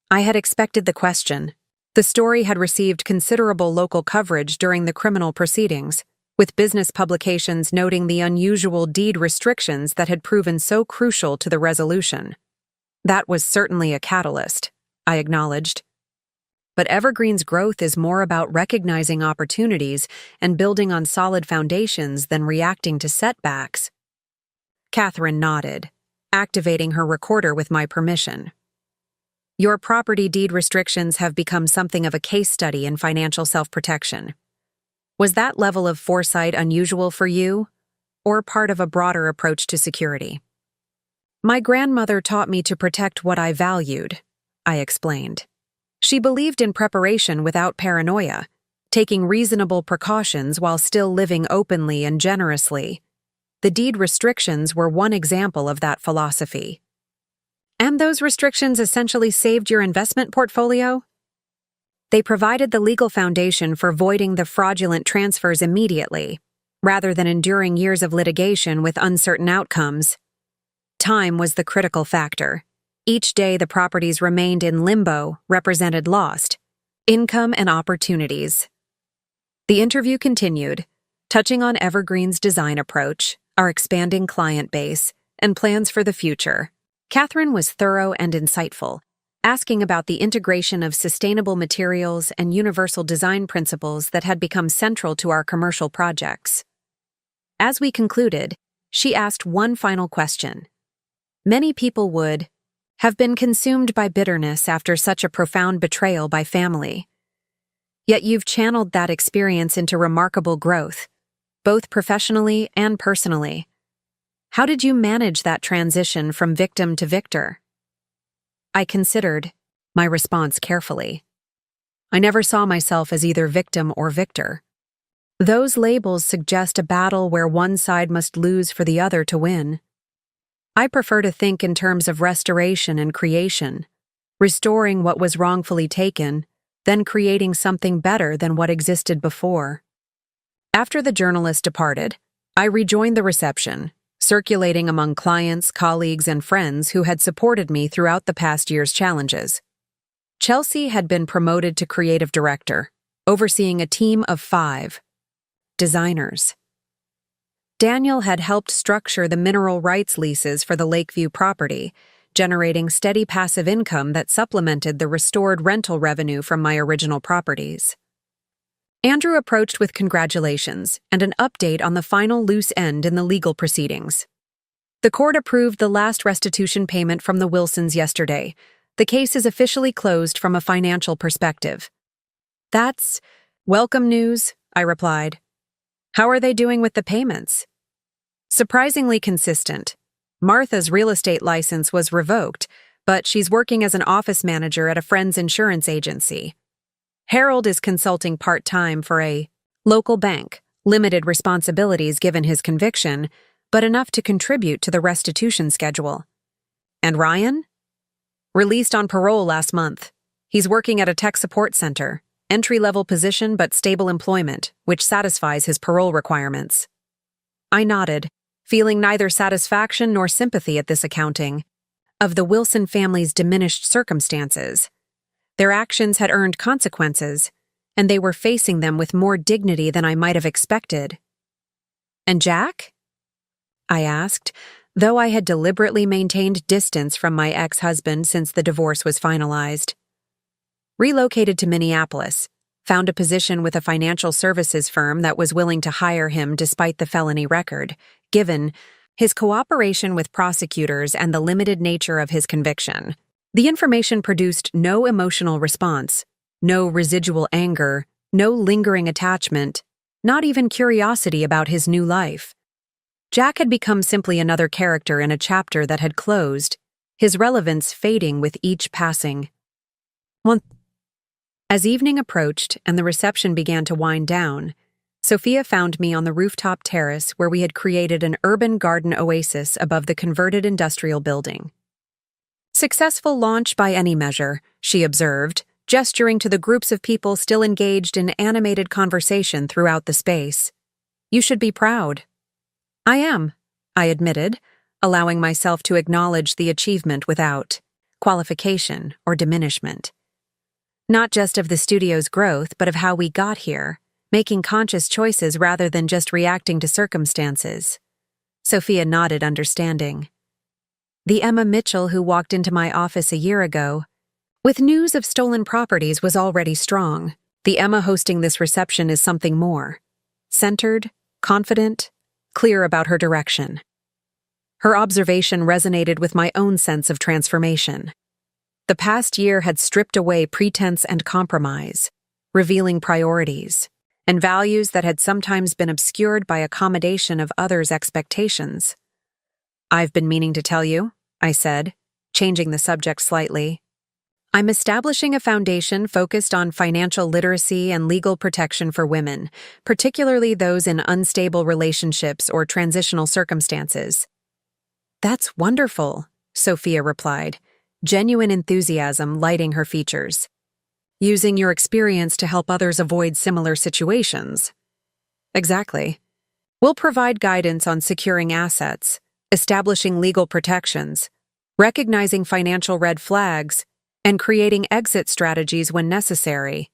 I had expected the question. The story had received considerable local coverage during the criminal proceedings, with business publications noting the unusual deed restrictions that had proven so crucial to the resolution. That was certainly a catalyst, I acknowledged. But Evergreen's growth is more about recognizing opportunities and building on solid foundations than reacting to setbacks. Catherine nodded, activating her recorder with my permission. "Your property deed restrictions have become something of a case study in financial self-protection. Was that level of foresight unusual for you, or part of a broader approach to security? My grandmother taught me to protect what I valued, I explained. She believed in preparation without paranoia, taking reasonable precautions while still living openly and generously. The deed restrictions were one example of that philosophy. And those restrictions essentially saved your investment portfolio? They provided the legal foundation for voiding the fraudulent transfers immediately, rather than enduring years of litigation with uncertain outcomes. Time was the critical factor. Each day the properties remained in limbo represented lost income and opportunities. The interview continued, touching on Evergreen's design approach, our expanding client base, and plans for the future. Catherine was thorough and insightful, asking about the integration of sustainable materials and universal design principles that had become central to our commercial projects. As we concluded, she asked one final question. Many people would have been consumed by bitterness after such a profound betrayal by family. Yet you've channeled that experience into remarkable growth, both professionally and personally. How did you manage that transition from victim to victor? I considered my response carefully. I never saw myself as either victim or victor. Those labels suggest a battle where one side must lose for the other to win. I prefer to think in terms of restoration and creation, restoring what was wrongfully taken, then creating something better than what existed before. After the journalist departed, I rejoined the reception, circulating among clients, colleagues, and friends who had supported me throughout the past year's challenges. Chelsea had been promoted to creative director, overseeing a team of 5 designers. Daniel had helped structure the mineral rights leases for the Lakeview property, generating steady passive income that supplemented the restored rental revenue from my original properties. Andrew approached with congratulations and an update on the final loose end in the legal proceedings. The court approved the last restitution payment from the Wilsons yesterday. The case is officially closed from a financial perspective. That's welcome news, I replied. How are they doing with the payments? Surprisingly consistent. Martha's real estate license was revoked, but she's working as an office manager at a friend's insurance agency. Harold is consulting part-time for a local bank, limited responsibilities given his conviction, but enough to contribute to the restitution schedule. And Ryan? Released on parole last month. He's working at a tech support center, entry-level position but stable employment, which satisfies his parole requirements. I nodded, feeling neither satisfaction nor sympathy at this accounting of the Wilson family's diminished circumstances. Their actions had earned consequences, and they were facing them with more dignity than I might have expected. And Jack? I asked, though I had deliberately maintained distance from my ex-husband since the divorce was finalized. Relocated to Minneapolis, found a position with a financial services firm that was willing to hire him despite the felony record, given his cooperation with prosecutors and the limited nature of his conviction. The information produced no emotional response, no residual anger, no lingering attachment, not even curiosity about his new life. Jack had become simply another character in a chapter that had closed, his relevance fading with each passing. As evening approached and the reception began to wind down, Sophia found me on the rooftop terrace where we had created an urban garden oasis above the converted industrial building. Successful launch by any measure, she observed, gesturing to the groups of people still engaged in animated conversation throughout the space. You should be proud. I am, I admitted, allowing myself to acknowledge the achievement without qualification or diminishment. Not just of the studio's growth, but of how we got here, making conscious choices rather than just reacting to circumstances. Sophia nodded understanding. The Emma Mitchell who walked into my office a year ago, with news of stolen properties, was already strong. The Emma hosting this reception is something more. Centered, confident, clear about her direction. Her observation resonated with my own sense of transformation. The past year had stripped away pretense and compromise, revealing priorities. and values that had sometimes been obscured by accommodation of others' expectations. "I've been meaning to tell you," I said, changing the subject slightly. "I'm establishing a foundation focused on financial literacy and legal protection for women, particularly those in unstable relationships or transitional circumstances." "That's wonderful," Sophia replied, genuine enthusiasm lighting her features. "Using your experience to help others avoid similar situations." "Exactly. We'll provide guidance on securing assets, establishing legal protections, recognizing financial red flags, and creating exit strategies when necessary.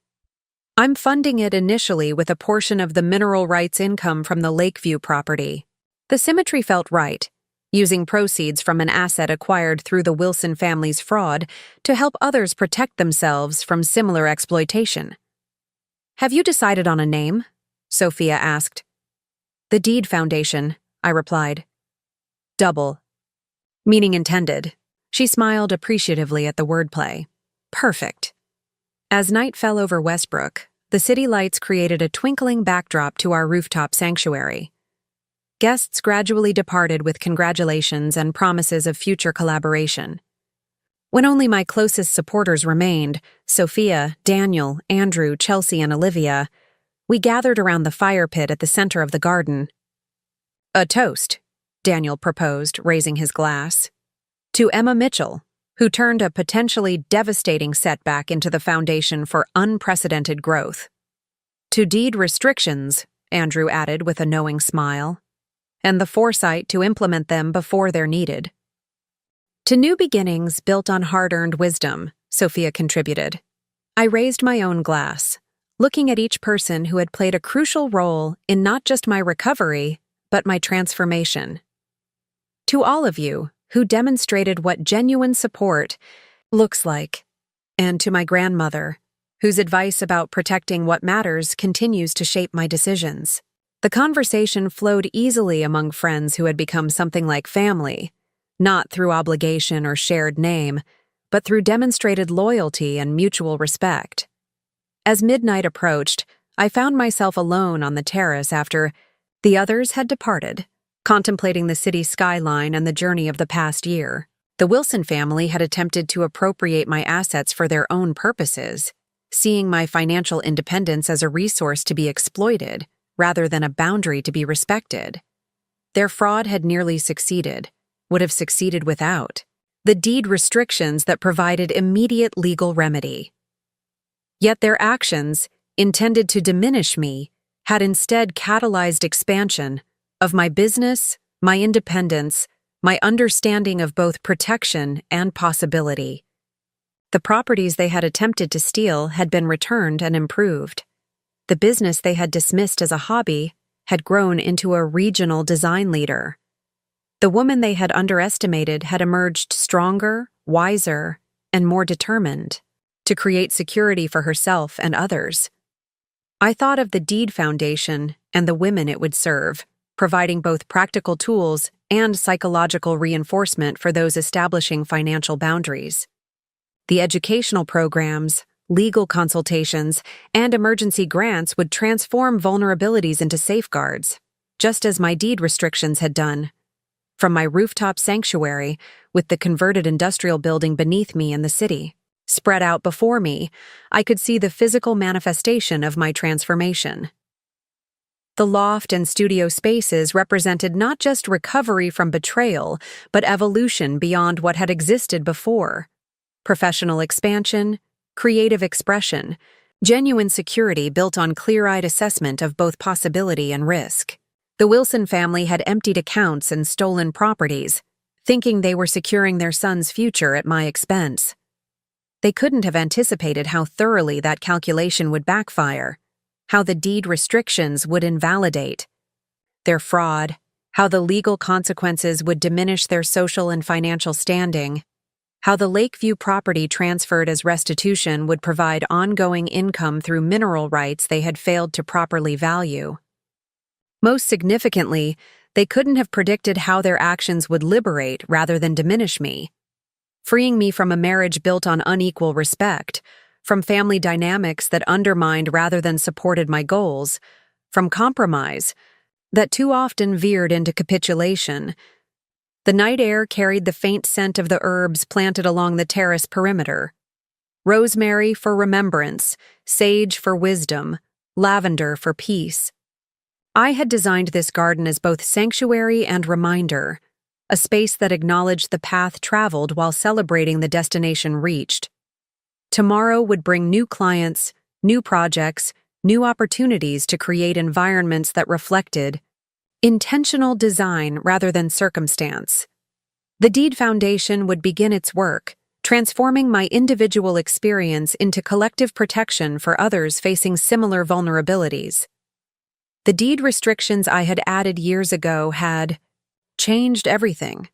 I'm funding it initially with a portion of the mineral rights income from the Lakeview property." The symmetry felt right, using proceeds from an asset acquired through the Wilson family's fraud to help others protect themselves from similar exploitation. "Have you decided on a name?" Sophia asked. "The Deed Foundation," I replied. "Double. Meaning intended." She smiled appreciatively at the wordplay. "Perfect." As night fell over Westbrook, the city lights created a twinkling backdrop to our rooftop sanctuary. Guests gradually departed with congratulations and promises of future collaboration. When only my closest supporters remained, Sophia, Daniel, Andrew, Chelsea, and Olivia, we gathered around the fire pit at the center of the garden. "A toast," Daniel proposed, raising his glass. "To Emma Mitchell, who turned a potentially devastating setback into the foundation for unprecedented growth." "To deed restrictions," Andrew added with a knowing smile, "and the foresight to implement them before they're needed." "To new beginnings built on hard-earned wisdom," Sophia contributed. I raised my own glass, looking at each person who had played a crucial role in not just my recovery, but my transformation. "To all of you who demonstrated what genuine support looks like, and to my grandmother, whose advice about protecting what matters continues to shape my decisions." The conversation flowed easily among friends who had become something like family, not through obligation or shared name, but through demonstrated loyalty and mutual respect. As midnight approached, I found myself alone on the terrace after the others had departed, contemplating the city skyline and the journey of the past year. The Wilson family had attempted to appropriate my assets for their own purposes, seeing my financial independence as a resource to be exploited, rather than a boundary to be respected. Their fraud had nearly succeeded, would have succeeded without the deed restrictions that provided immediate legal remedy. Yet their actions, intended to diminish me, had instead catalyzed expansion of my business, my independence, my understanding of both protection and possibility. The properties they had attempted to steal had been returned and improved. The business they had dismissed as a hobby had grown into a regional design leader. The woman they had underestimated had emerged stronger, wiser, and more determined to create security for herself and others. I thought of the Deed Foundation and the women it would serve, providing both practical tools and psychological reinforcement for those establishing financial boundaries. The educational programs, legal consultations, and emergency grants would transform vulnerabilities into safeguards, just as my deed restrictions had done. From my rooftop sanctuary, with the converted industrial building beneath me in the city, spread out before me, I could see the physical manifestation of my transformation. The loft and studio spaces represented not just recovery from betrayal, but evolution beyond what had existed before. Professional expansion, creative expression, genuine security built on clear-eyed assessment of both possibility and risk. The Wilson family had emptied accounts and stolen properties, thinking they were securing their son's future at my expense. They couldn't have anticipated how thoroughly that calculation would backfire, how the deed restrictions would invalidate their fraud, how the legal consequences would diminish their social and financial standing, how the Lakeview property transferred as restitution would provide ongoing income through mineral rights they had failed to properly value. Most significantly, they couldn't have predicted how their actions would liberate rather than diminish me, freeing me from a marriage built on unequal respect, from family dynamics that undermined rather than supported my goals, from compromise that too often veered into capitulation. The night air carried the faint scent of the herbs planted along the terrace perimeter. Rosemary for remembrance, sage for wisdom, lavender for peace. I had designed this garden as both sanctuary and reminder, a space that acknowledged the path traveled while celebrating the destination reached. Tomorrow would bring new clients, new projects, new opportunities to create environments that reflected intentional design rather than circumstance. The deed foundation would begin its work, transforming my individual experience into collective protection for others facing similar vulnerabilities. The deed restrictions I had added years ago had changed everything.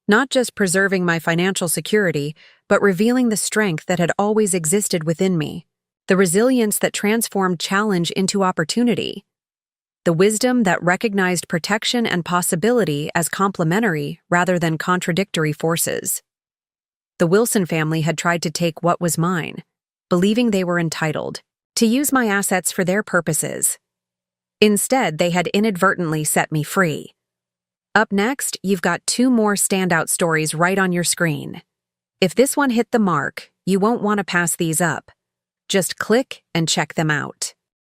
Not just preserving my financial security, but revealing the strength that had always existed within me, the resilience that transformed challenge into opportunity, the wisdom that recognized protection and possibility as complementary rather than contradictory forces. The Wilson family had tried to take what was mine, believing they were entitled to use my assets for their purposes. Instead, they had inadvertently set me free. Up next, you've got 2 more standout stories right on your screen. If this one hit the mark, you won't want to pass these up. Just click and check them out.